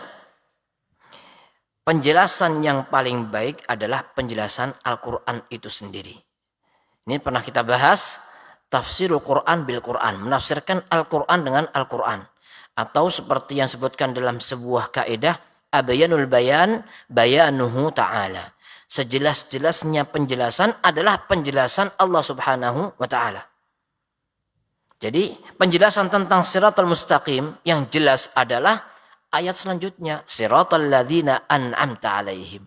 penjelasan yang paling baik adalah penjelasan Al-Qur'an itu sendiri. Ini pernah kita bahas, tafsirul Quran bil Quran, menafsirkan Al-Quran dengan Al-Quran. Atau seperti yang disebutkan dalam sebuah kaidah, abayanul bayan bayanuhu ta'ala. Sejelas-jelasnya penjelasan adalah penjelasan Allah Subhanahu wa ta'ala. Jadi penjelasan tentang siratal mustaqim yang jelas adalah ayat selanjutnya, siratal ladzina an'amta 'alaihim.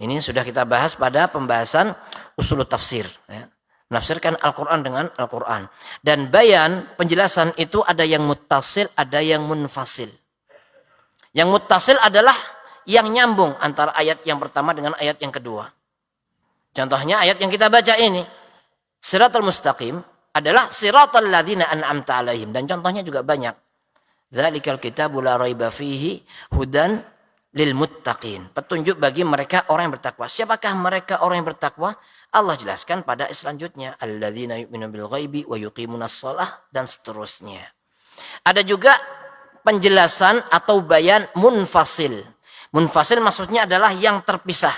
Ini sudah kita bahas pada pembahasan usul tafsir. Ya. Menafsirkan Al-Quran dengan Al-Quran. Dan bayan, penjelasan itu ada yang muttasil, ada yang munfasil. Yang muttasil adalah yang nyambung antara ayat yang pertama dengan ayat yang kedua. Contohnya ayat yang kita baca ini. Siratal mustaqim adalah siratal ladzina an'amta alaihim. Dan contohnya juga banyak. Dzalikal kitabu la raiba fihi hudan lil muttaqin. Petunjuk bagi mereka orang yang bertakwa. Siapakah mereka orang yang bertakwa? Allah jelaskan pada selanjutnya. Alladzina yu'minuna bil ghaibi wa yuqimunas shalah dan seterusnya. Ada juga penjelasan atau bayan munfasil. Munfasil maksudnya adalah yang terpisah.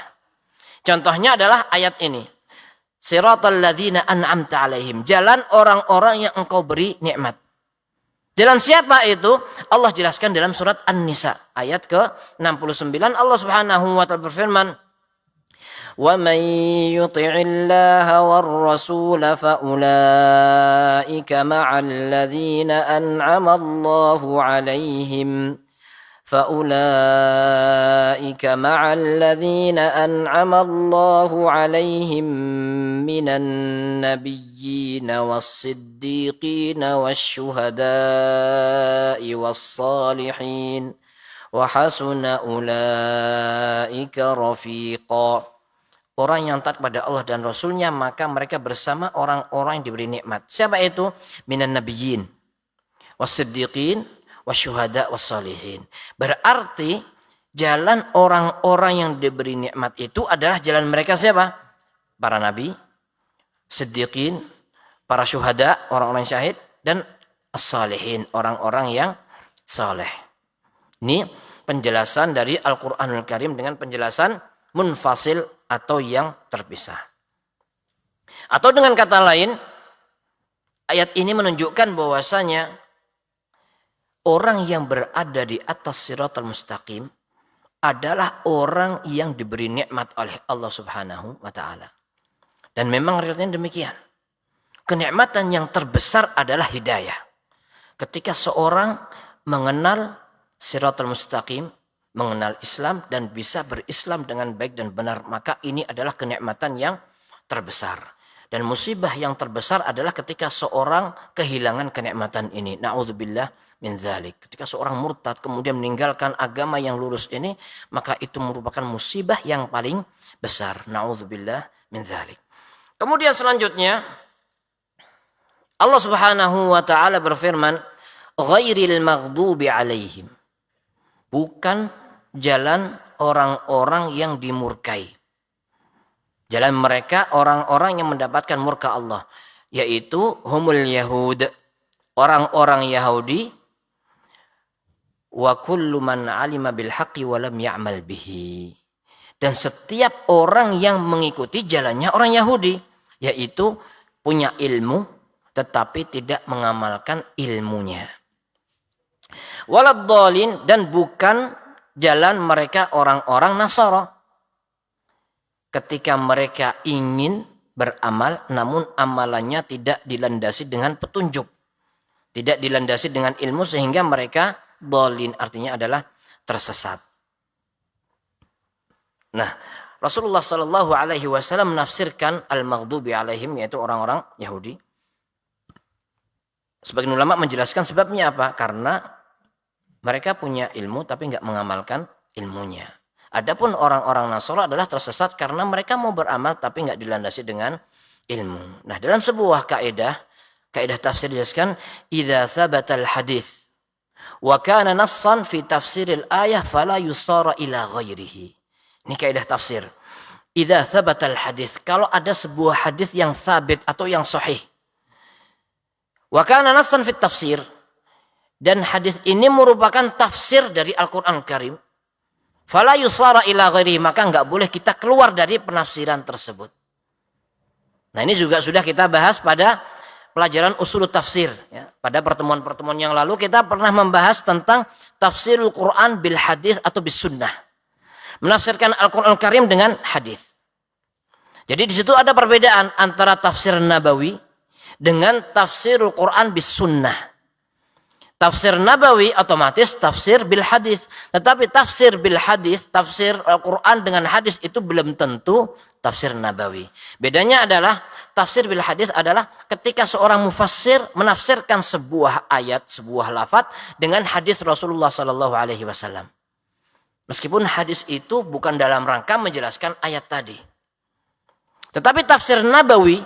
Contohnya adalah ayat ini. Siratal ladzina an'amta alaihim. Jalan orang-orang yang engkau beri nikmat. Jalan siapa itu? Allah jelaskan dalam surat An-Nisa ayat ke-69. Allah Subhanahu wa taala berfirman, "Wa man yuti'illaha war-rasul fa ulaika ma'al ladzina an'ama Allahu 'alaihim." فأولئك مع الذين أنعم الله عليهم من النبيين والصديقين والشهداء والصالحين وحسن أولئك رفيقا. Orang yang taat kepada Allah dan Rasulnya maka mereka bersama orang-orang yang diberi nikmat. Siapa itu? Minan nabiyyin was-siddiqin wasyuhada wassalihin. Berarti jalan orang-orang yang diberi nikmat itu adalah jalan mereka siapa? Para nabi, siddiqin, para syuhada, orang-orang syahid, dan as-salihin, orang-orang yang saleh. Ini penjelasan dari Al-Quranul Karim dengan penjelasan munfasil atau yang terpisah. Atau dengan kata lain, ayat ini menunjukkan bahwasanya orang yang berada di atas siratal mustaqim adalah orang yang diberi nikmat oleh Allah Subhanahu wa taala. Dan memang realnya demikian. Kenikmatan yang terbesar adalah hidayah. Ketika seorang mengenal siratal mustaqim, mengenal Islam dan bisa berislam dengan baik dan benar, maka ini adalah kenikmatan yang terbesar. Dan musibah yang terbesar adalah ketika seorang kehilangan kenikmatan ini. Na'udzubillah min dzalik. Ketika seorang murtad kemudian meninggalkan agama yang lurus ini, maka itu merupakan musibah yang paling besar. Na'udzubillah min dzalik. Kemudian selanjutnya Allah Subhanahu wa taala berfirman, ghairil maghdubi alaihim. Bukan jalan orang-orang yang dimurkai. Jalan mereka orang-orang yang mendapatkan murka Allah, yaitu humul yahud, orang-orang Yahudi, wa kullu man alima bil haqqi wa lam ya'mal bihi. Dan setiap orang yang mengikuti jalannya orang Yahudi, yaitu punya ilmu tetapi tidak mengamalkan ilmunya. Walad dhalin, dan bukan jalan mereka orang-orang Nasara. Ketika mereka ingin beramal namun amalannya tidak dilandasi dengan petunjuk, tidak dilandasi dengan ilmu, sehingga mereka dhalin, artinya adalah tersesat. Nah, Rasulullah Shallallahu Alaihi Wasallam menafsirkan al-maghdubi alaihim, yaitu orang-orang Yahudi. Sebagian ulama menjelaskan sebabnya apa? Karena mereka punya ilmu tapi nggak mengamalkan ilmunya. Adapun orang-orang Nasara adalah tersesat karena mereka mau beramal tapi nggak dilandasi dengan ilmu. Nah, dalam sebuah kaidah tafsir dijelaskan, idza thabatal hadits wa kana nassan fi tafsiril ayah fala yusara ila ghairihi. Ini kaidah tafsir. Idza thabatal hadits, kalau ada sebuah hadis yang sabit atau yang sahih, wa kana nassan fi tafsir, dan hadis ini merupakan tafsir dari Al-Qur'an Karim, fala yusara ila ghairihi, maka enggak boleh kita keluar dari penafsiran tersebut. Nah, ini juga sudah kita bahas pada pelajaran usul tafsir, ya. Pada pertemuan-pertemuan yang lalu kita pernah membahas tentang tafsirul Quran bil hadis atau bis sunnah. Menafsirkan Al-Quran Karim dengan hadis. Jadi di situ ada perbedaan antara tafsir Nabawi dengan tafsirul Quran bis sunnah. Tafsir Nabawi otomatis tafsir bil hadis, tetapi tafsir bil hadis, tafsir Al-Quran dengan hadis itu belum tentu tafsir Nabawi. Bedanya adalah tafsir bil hadis adalah ketika seorang mufassir menafsirkan sebuah ayat, sebuah lafaz dengan hadis Rasulullah Sallallahu Alaihi Wasallam. Meskipun hadis itu bukan dalam rangka menjelaskan ayat tadi. Tetapi tafsir Nabawi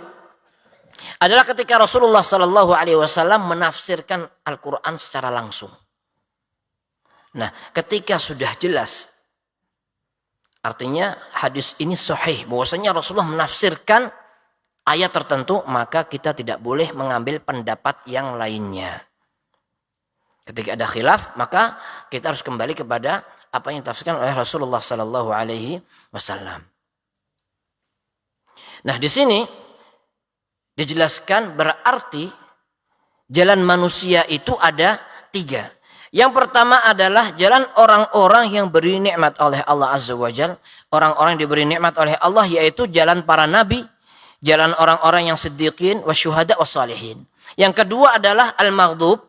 adalah ketika Rasulullah Sallallahu Alaihi Wasallam menafsirkan Al-Quran secara langsung. Nah, ketika sudah jelas, artinya hadis ini sahih, bahwasanya Rasulullah menafsirkan ayat tertentu, maka kita tidak boleh mengambil pendapat yang lainnya. Ketika ada khilaf, maka kita harus kembali kepada apa yang ditafsirkan oleh Rasulullah Sallallahu Alaihi Wasallam. Nah, di sini dijelaskan berarti jalan manusia itu ada 3. Yang pertama adalah jalan orang-orang yang beri nikmat oleh Allah Azza wa Jalla. Orang-orang yang diberi nikmat oleh Allah yaitu jalan para nabi, jalan orang-orang yang siddiqin, wasyuhada, wassalihin. Yang kedua adalah al-maghdub,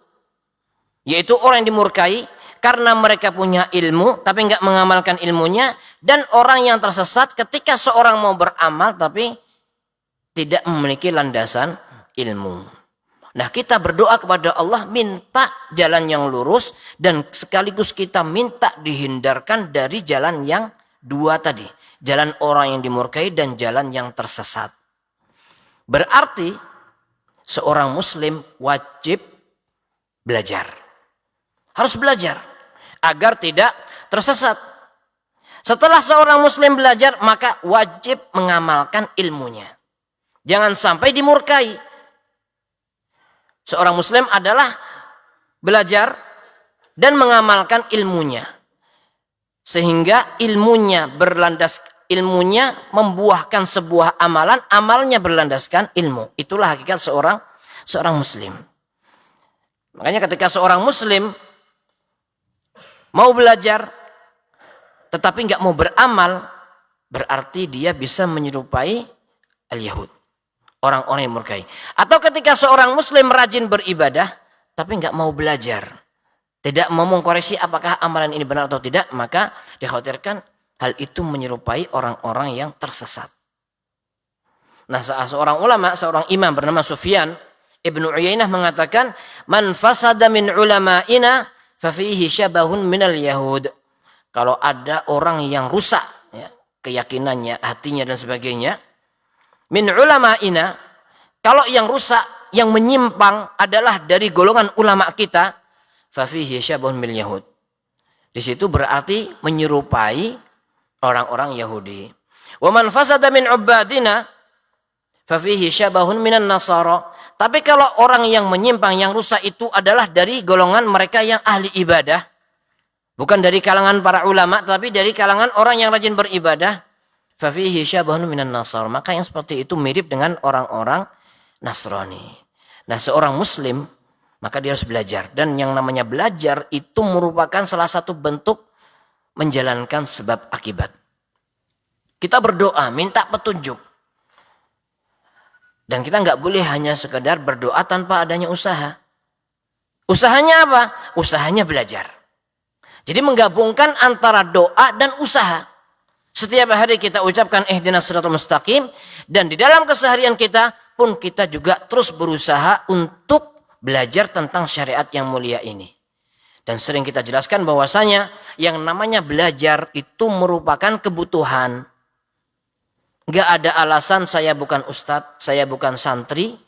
yaitu orang yang dimurkai karena mereka punya ilmu tapi enggak mengamalkan ilmunya, dan orang yang tersesat ketika seorang mau beramal tapi tidak memiliki landasan ilmu. Nah, kita berdoa kepada Allah minta jalan yang lurus dan sekaligus kita minta dihindarkan dari jalan yang 2 tadi. Jalan orang yang dimurkai dan jalan yang tersesat. Berarti seorang muslim wajib belajar. Harus belajar agar tidak tersesat. Setelah seorang muslim belajar, maka wajib mengamalkan ilmunya. Jangan sampai dimurkai. Seorang muslim adalah belajar dan mengamalkan ilmunya. Sehingga ilmunya membuahkan sebuah amalan, amalnya berlandaskan ilmu. Itulah hakikat seorang muslim. Makanya ketika seorang muslim mau belajar tetapi nggak mau beramal, berarti dia bisa menyerupai al-Yahud. Orang-orang yang murkai. Atau ketika seorang muslim rajin beribadah tapi nggak mau belajar, tidak mau mengkoreksi apakah amalan ini benar atau tidak, maka dikhawatirkan hal itu menyerupai orang-orang yang tersesat. Nah, seorang ulama, seorang imam bernama Sufyan Ibnu Uyainah mengatakan, man fasada min ulama'ina fa fihi syabahun minal yahud. Kalau ada orang yang rusak ya, keyakinannya, hatinya dan sebagainya, min ulama'ina, kalau yang rusak, yang menyimpang adalah dari golongan ulama kita, fa fihi syabahun minal yahud. Di situ berarti menyerupai orang-orang Yahudi. Wa man fasada min ubadina fa fihi syabahun minan nasara. Tapi kalau orang yang menyimpang, yang rusak itu adalah dari golongan mereka yang ahli ibadah, bukan dari kalangan para ulama, tapi dari kalangan orang yang rajin beribadah, fa fihi syabahun minan nasara. Maka yang seperti itu mirip dengan orang-orang Nasrani. Nah, seorang muslim maka dia harus belajar, dan yang namanya belajar itu merupakan salah satu bentuk menjalankan sebab akibat. Kita berdoa, minta petunjuk. Dan kita nggak boleh hanya sekedar berdoa tanpa adanya usaha. Usahanya apa? Usahanya belajar. Jadi menggabungkan antara doa dan usaha. Setiap hari kita ucapkan ihdinas siratal mustaqim, dan di dalam keseharian kita pun kita juga terus berusaha untuk belajar tentang syariat yang mulia ini. Dan sering kita jelaskan bahwasanya yang namanya belajar itu merupakan kebutuhan. Gak ada alasan saya bukan ustadz, saya bukan santri.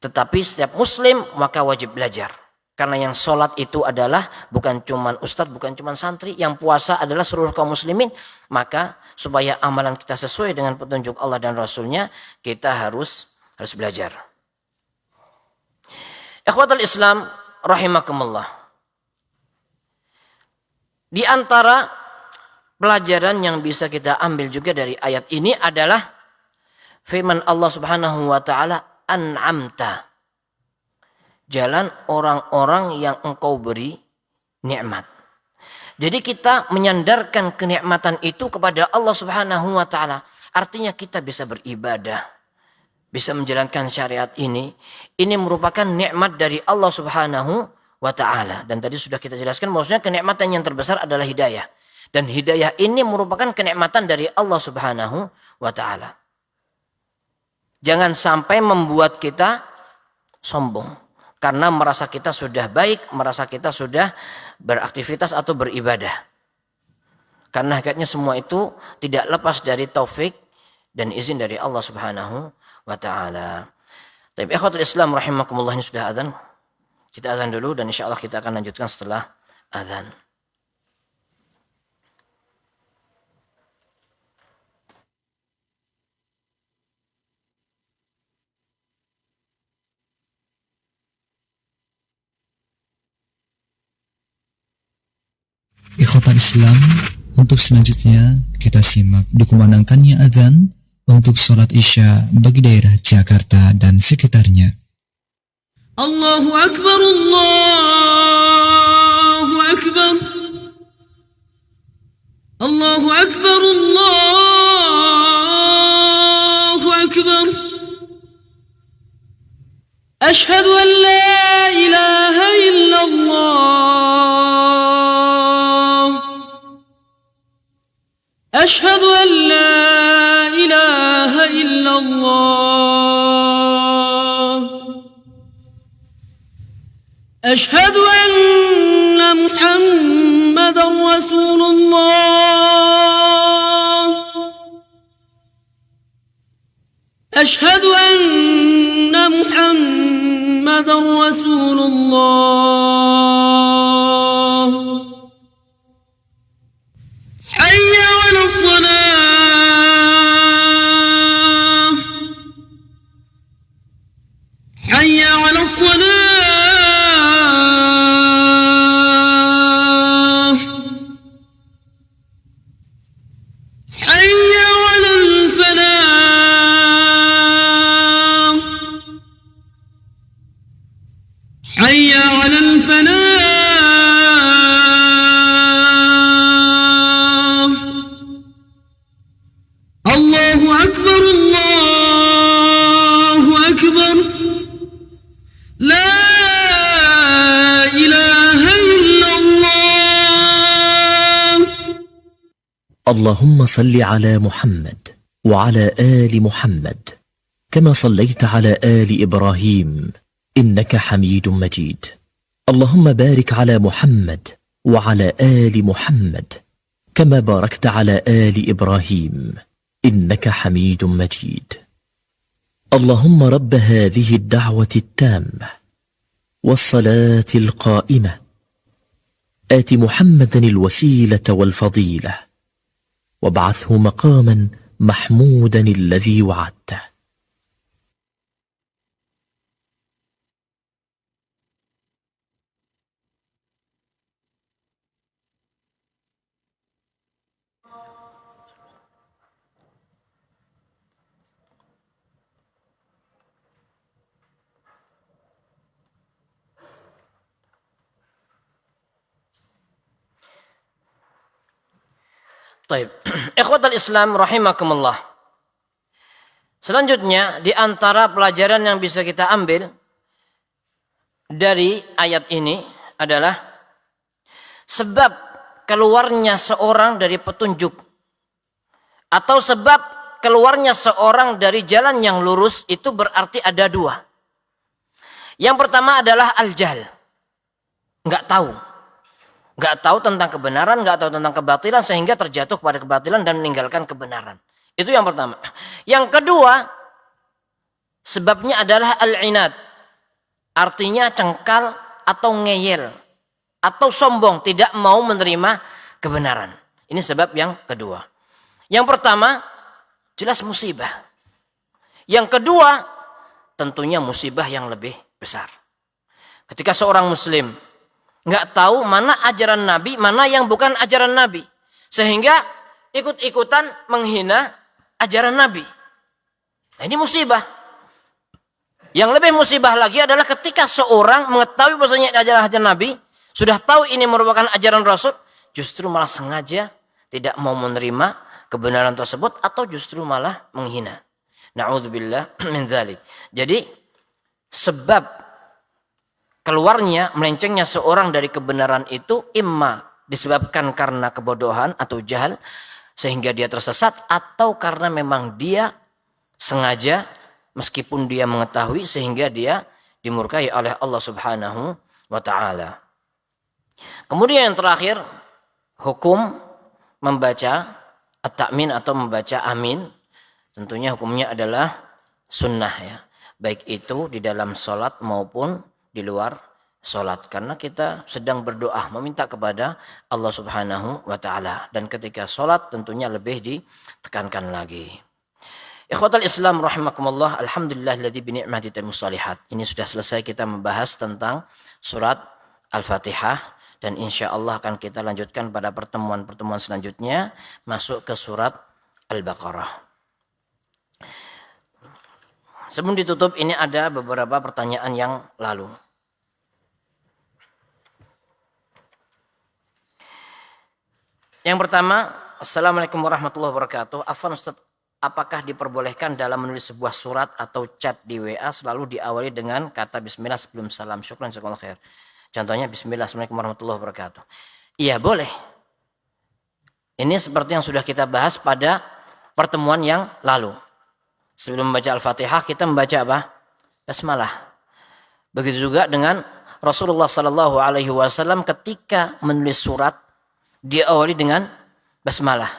Tetapi setiap muslim maka wajib belajar. Karena yang sholat itu adalah bukan cuman ustadz, bukan cuman santri. Yang puasa adalah seluruh kaum muslimin. Maka supaya amalan kita sesuai dengan petunjuk Allah dan Rasulnya, kita harus belajar. Ikhwatul Islam rahimakumullah. Di antara pelajaran yang bisa kita ambil juga dari ayat ini adalah firman Allah Subhanahu wa taala, an'amta. Jalan orang-orang yang engkau beri nikmat. Jadi kita menyandarkan kenikmatan itu kepada Allah Subhanahu wa taala. Artinya kita bisa beribadah, bisa menjalankan syariat ini. Ini merupakan nikmat dari Allah Subhanahu wa ta'ala. Dan tadi sudah kita jelaskan maksudnya kenikmatan yang terbesar adalah hidayah. Dan hidayah ini merupakan kenikmatan dari Allah Subhanahu wa ta'ala. Jangan sampai membuat kita sombong. Karena merasa kita sudah baik, merasa kita sudah beraktivitas atau beribadah. Karena hakikatnya semua itu tidak lepas dari taufik dan izin dari Allah Subhanahu wa taala. Tapi ikhwatul Islam rahimakumullah, ini sudah azan. Kita azan dulu dan insyaallah kita akan lanjutkan setelah azan. Ikhwatal Islam, untuk selanjutnya kita simak dikumandangkannya adzan untuk sholat Isya bagi daerah Jakarta dan sekitarnya. Allahu Akbar, Allahu Akbar, Allahu Akbar, Allahu Akbar. Ashhadu an la ilaha illallah. أشهد أن لا إله إلا الله. أشهد أن محمدا رسول الله. أشهد أن محمدا رسول الله. حي على الصلاة. حي على الصلاة. حي على الفلاح. حي على الفلاح. الله أكبر، الله أكبر. لا إله إلا الله. اللهم صل على محمد وعلى آل محمد كما صليت على آل إبراهيم إنك حميد مجيد. اللهم بارك على محمد وعلى آل محمد كما باركت على آل إبراهيم إنك حميد مجيد. اللهم رب هذه الدعوة التامة والصلاة القائمة آت محمدا الوسيلة والفضيلة وابعثه مقاما محمودا الذي وعدته. Baik, ikhwatal Islam rahimakumullah. Selanjutnya di antara pelajaran yang bisa kita ambil dari ayat ini adalah sebab keluarnya seorang dari petunjuk atau sebab keluarnya seorang dari jalan yang lurus itu berarti ada dua. Yang pertama adalah al-jahl. Enggak tahu. Nggak tahu tentang kebenaran, nggak tahu tentang kebatilan, sehingga terjatuh pada kebatilan dan meninggalkan kebenaran. Itu yang pertama. Yang kedua, sebabnya adalah al-inad. Artinya cengkal atau ngeyel. Atau sombong, tidak mau menerima kebenaran. Ini sebab yang kedua. Yang pertama, jelas musibah. Yang kedua, tentunya musibah yang lebih besar. Ketika seorang muslim nggak tahu mana ajaran Nabi, mana yang bukan ajaran Nabi. Sehingga ikut-ikutan menghina ajaran Nabi. Nah, ini musibah. Yang lebih musibah lagi adalah ketika seorang mengetahui bahwasanya ajaran Nabi, sudah tahu ini merupakan ajaran Rasul, justru malah sengaja tidak mau menerima kebenaran tersebut atau justru malah menghina. Na'udzubillah min dzalik. Jadi sebab keluarnya, melencengnya seorang dari kebenaran itu imma disebabkan karena kebodohan atau jahal sehingga dia tersesat, atau karena memang dia sengaja meskipun dia mengetahui sehingga dia dimurkai oleh Allah Subhanahu wa taala. Kemudian yang terakhir, hukum membaca at-ta'min atau membaca amin, tentunya hukumnya adalah sunnah ya. Baik itu di dalam sholat maupun di luar sholat. Karena kita sedang berdoa, meminta kepada Allah Subhanahu wa ta'ala. Dan ketika sholat tentunya lebih ditekankan lagi. Ikhwatal Islam rahimakumullah, alhamdulillahilladzi bi ni'matihi tatimmus shalihat. Ini sudah selesai kita membahas tentang surat Al-Fatihah dan insya Allah akan kita lanjutkan pada pertemuan-pertemuan selanjutnya masuk ke surat Al-Baqarah. Sebelum ditutup ini ada beberapa pertanyaan yang lalu. Yang pertama, Assalamualaikum warahmatullahi wabarakatuh. Afwan Ustaz, apakah diperbolehkan dalam menulis sebuah surat atau chat di WA selalu diawali dengan kata bismillah sebelum salam? Syukran jazakallahu khair. Contohnya bismillah, assalamualaikum warahmatullahi wabarakatuh. Iya, boleh. Ini seperti yang sudah kita bahas pada pertemuan yang lalu. Sebelum membaca Al-Fatihah kita membaca apa? Basmalah. Begitu juga dengan Rasulullah sallallahu alaihi wasallam ketika menulis surat diawali dengan basmalah.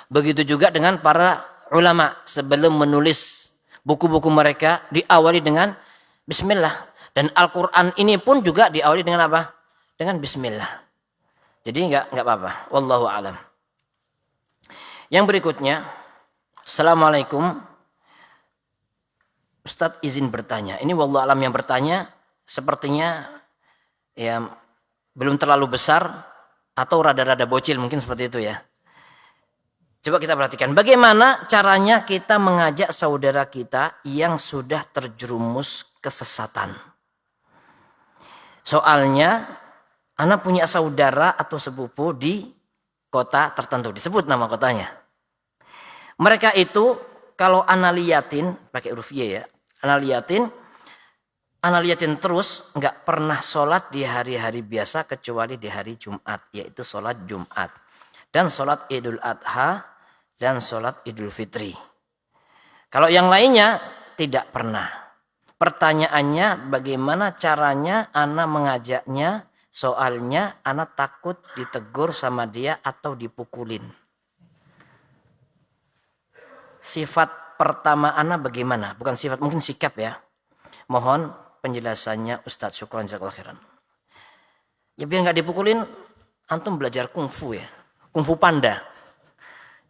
Begitu juga dengan para ulama sebelum menulis buku-buku mereka diawali dengan bismillah. Dan Al-Quran ini pun juga diawali dengan apa? Dengan bismillah. Jadi enggak apa-apa. Wallahu a'lam. Yang berikutnya, Assalamualaikum. Ustadz izin bertanya. Ini wallahu a'lam yang bertanya sepertinya ya belum terlalu besar atau rada-rada bocil mungkin seperti itu ya. Coba kita perhatikan bagaimana caranya kita mengajak saudara kita yang sudah terjerumus kesesatan. Soalnya anak punya saudara atau sepupu di kota tertentu, disebut nama kotanya. Mereka itu kalau ana liatin pakai huruf Y ya, ana liatin terus nggak pernah sholat di hari-hari biasa kecuali di hari Jumat, yaitu sholat Jumat dan sholat Idul Adha dan sholat Idul Fitri. Kalau yang lainnya tidak pernah. Pertanyaannya bagaimana caranya ana mengajaknya, soalnya ana takut ditegur sama dia atau dipukulin. Sifat pertama ana bagaimana? Bukan sifat, mungkin sikap ya. Mohon penjelasannya Ustadz. Syukran jazakallahu khairan. Ya biar nggak dipukulin, antum belajar kungfu ya. Kungfu panda.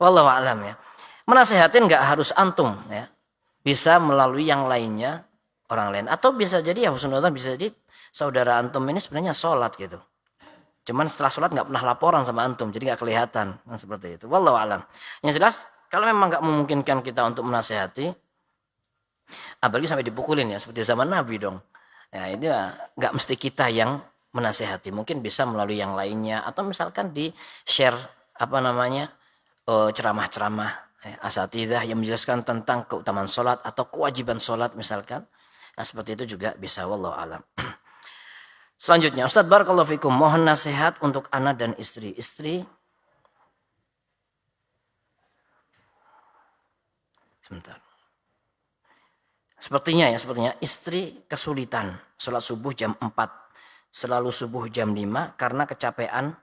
Wallahu a'lam ya. Menasehatin nggak harus antum ya. Bisa melalui yang lainnya, orang lain. Atau bisa jadi ya husnuzon, bisa jadi saudara antum ini sebenarnya sholat gitu. Cuman setelah sholat nggak pernah laporan sama antum, jadi nggak kelihatan. Nah, seperti itu. Wallahu a'lam. Yang jelas, kalau memang nggak memungkinkan kita untuk menasehati, apalagi sampai dipukulin ya, seperti zaman Nabi dong. Ya itu ya, nggak mesti kita yang menasehati, mungkin bisa melalui yang lainnya atau misalkan di share ceramah-ceramah asatidzah yang menjelaskan tentang keutamaan sholat atau kewajiban sholat misalkan. Nah, seperti itu juga bisa, wallahu alam. Selanjutnya, Ustadz barakallahu fikum, mohon nasihat untuk anak dan istri. Sebentar. Sepertinya istri kesulitan sholat subuh jam 4, selalu subuh jam 5 karena kecapean,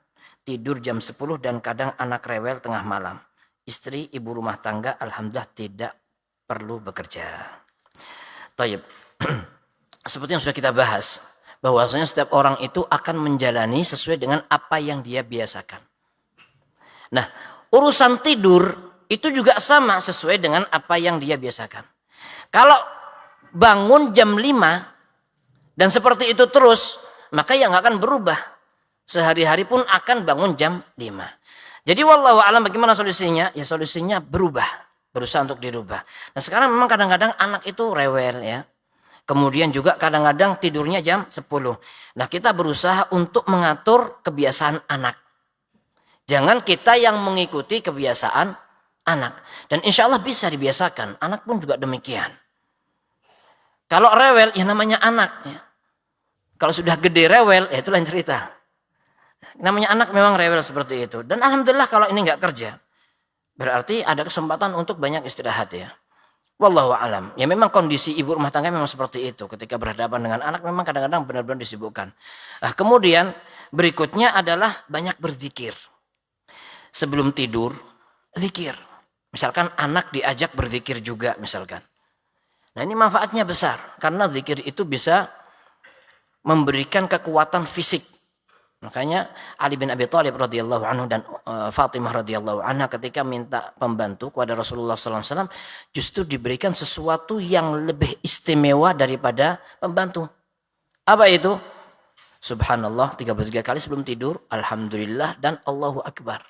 tidur jam 10 dan kadang anak rewel tengah malam. Istri ibu rumah tangga alhamdulillah tidak perlu bekerja. Taib. Seperti yang sudah kita bahas, bahwasanya setiap orang itu akan menjalani sesuai dengan apa yang dia biasakan. Nah, urusan tidur itu juga sama sesuai dengan apa yang dia biasakan. Kalau bangun jam 5 dan seperti itu terus, maka yang akan berubah. Sehari-hari pun akan bangun jam 5. Jadi wallahu alam bagaimana solusinya? Ya solusinya berubah, berusaha untuk dirubah. Nah sekarang memang kadang-kadang anak itu rewel ya. Kemudian juga kadang-kadang tidurnya jam 10. Nah kita berusaha untuk mengatur kebiasaan anak. Jangan kita yang mengikuti kebiasaan anak. Dan insya Allah bisa dibiasakan. Anak pun juga demikian. Kalau rewel ya namanya anak. Ya. Kalau sudah gede rewel ya itu lain cerita. Namanya anak memang rewel seperti itu. Dan alhamdulillah kalau ini nggak kerja. Berarti ada kesempatan untuk banyak istirahat ya. Wallahu alam. Ya memang kondisi ibu rumah tangga memang seperti itu. Ketika berhadapan dengan anak memang kadang-kadang benar-benar disibukkan. Nah, kemudian berikutnya adalah banyak berzikir. sebelum tidur zikir. Misalkan anak diajak berzikir juga misalkan. Nah ini manfaatnya besar karena zikir itu bisa memberikan kekuatan fisik. Makanya Ali bin Abi Thalib radhiyallahu anhu dan Fatimah radhiyallahu anha ketika minta pembantu kepada Rasulullah SAW justru diberikan sesuatu yang lebih istimewa daripada pembantu. Apa itu? Subhanallah 33 kali sebelum tidur, Alhamdulillah dan Allahu Akbar.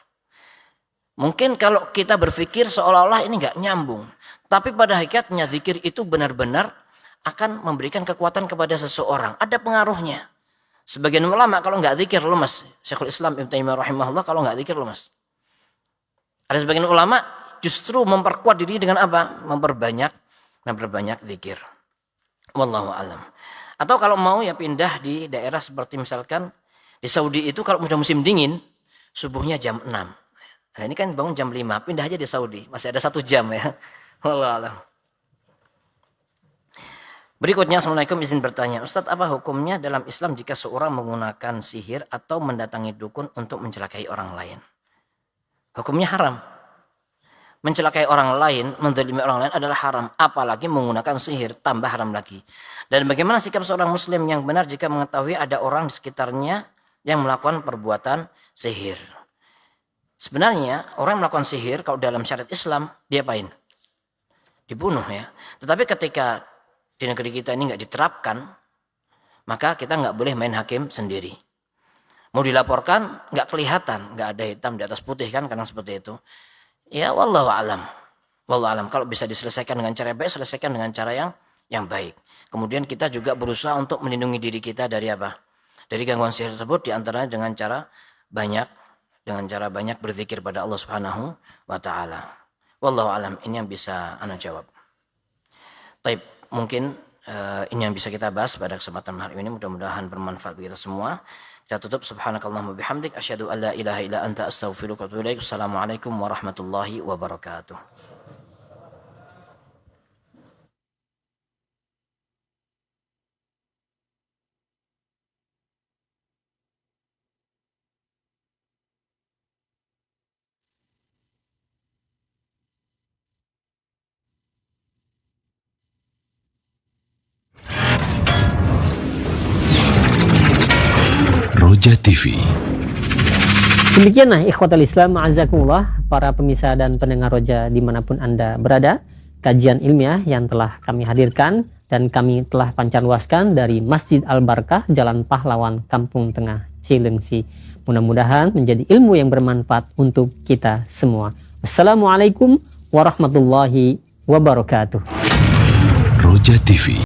Mungkin kalau kita berpikir seolah-olah ini nggak nyambung. Tapi pada hakikatnya zikir itu benar-benar akan memberikan kekuatan kepada seseorang. Ada pengaruhnya. Sebagian ulama kalau nggak zikir lemas. Syekhul Islam Ibnu Taimiyah rahimahullah kalau nggak zikir lemas. Ada sebagian ulama justru memperkuat diri dengan apa? Memperbanyak zikir. Wallahu alam. Atau kalau mau ya pindah di daerah seperti misalkan di Saudi itu kalau sudah musim dingin subuhnya jam 6. Nah ini kan bangun jam 5, pindah aja di Saudi. Masih ada 1 jam ya. Wallahu alam. Berikutnya, Assalamualaikum, izin bertanya. Ustadz, apa hukumnya dalam Islam jika seorang menggunakan sihir atau mendatangi dukun untuk mencelakai orang lain? Hukumnya haram. Mencelakai orang lain, menzalimi orang lain adalah haram. Apalagi menggunakan sihir, tambah haram lagi. Dan bagaimana sikap seorang muslim yang benar jika mengetahui ada orang di sekitarnya yang melakukan perbuatan sihir? Sebenarnya orang yang melakukan sihir kalau dalam syariat Islam diapain? Dibunuh ya. Tetapi ketika di negeri kita ini nggak diterapkan, maka kita nggak boleh main hakim sendiri. Mau dilaporkan nggak kelihatan, nggak ada hitam di atas putih kan, karena seperti itu. Ya wallahu alam. Wallahu alam. Kalau bisa diselesaikan dengan cara baik, selesaikan dengan cara yang baik. Kemudian kita juga berusaha untuk melindungi diri kita dari apa? Dari gangguan sihir tersebut, diantaranya dengan cara banyak berzikir pada Allah Subhanahu wa taala. Wallahu alam. Ini yang bisa ana jawab. Taib, mungkin ini yang bisa kita bahas pada kesempatan hari ini. Mudah-mudahan bermanfaat bagi kita semua. Kita tutup. Subhanakallahumma bihamdik asyhadu an la ilaha illa anta astaghfiruka wa atubu ilaik. Assalamualaikum warahmatullahi wabarakatuh. Roja TV. Demikianlah ikhwatal Islam ma'azakumullah, para pemirsa dan pendengar Roja dimanapun Anda berada, kajian ilmiah yang telah kami hadirkan dan kami telah pancarluaskan dari Masjid Al-Barakah, Jalan Pahlawan, Kampung Tengah, Cilengsi. Mudah-mudahan menjadi ilmu yang bermanfaat untuk kita semua. Wassalamualaikum warahmatullahi wabarakatuh. Roja TV.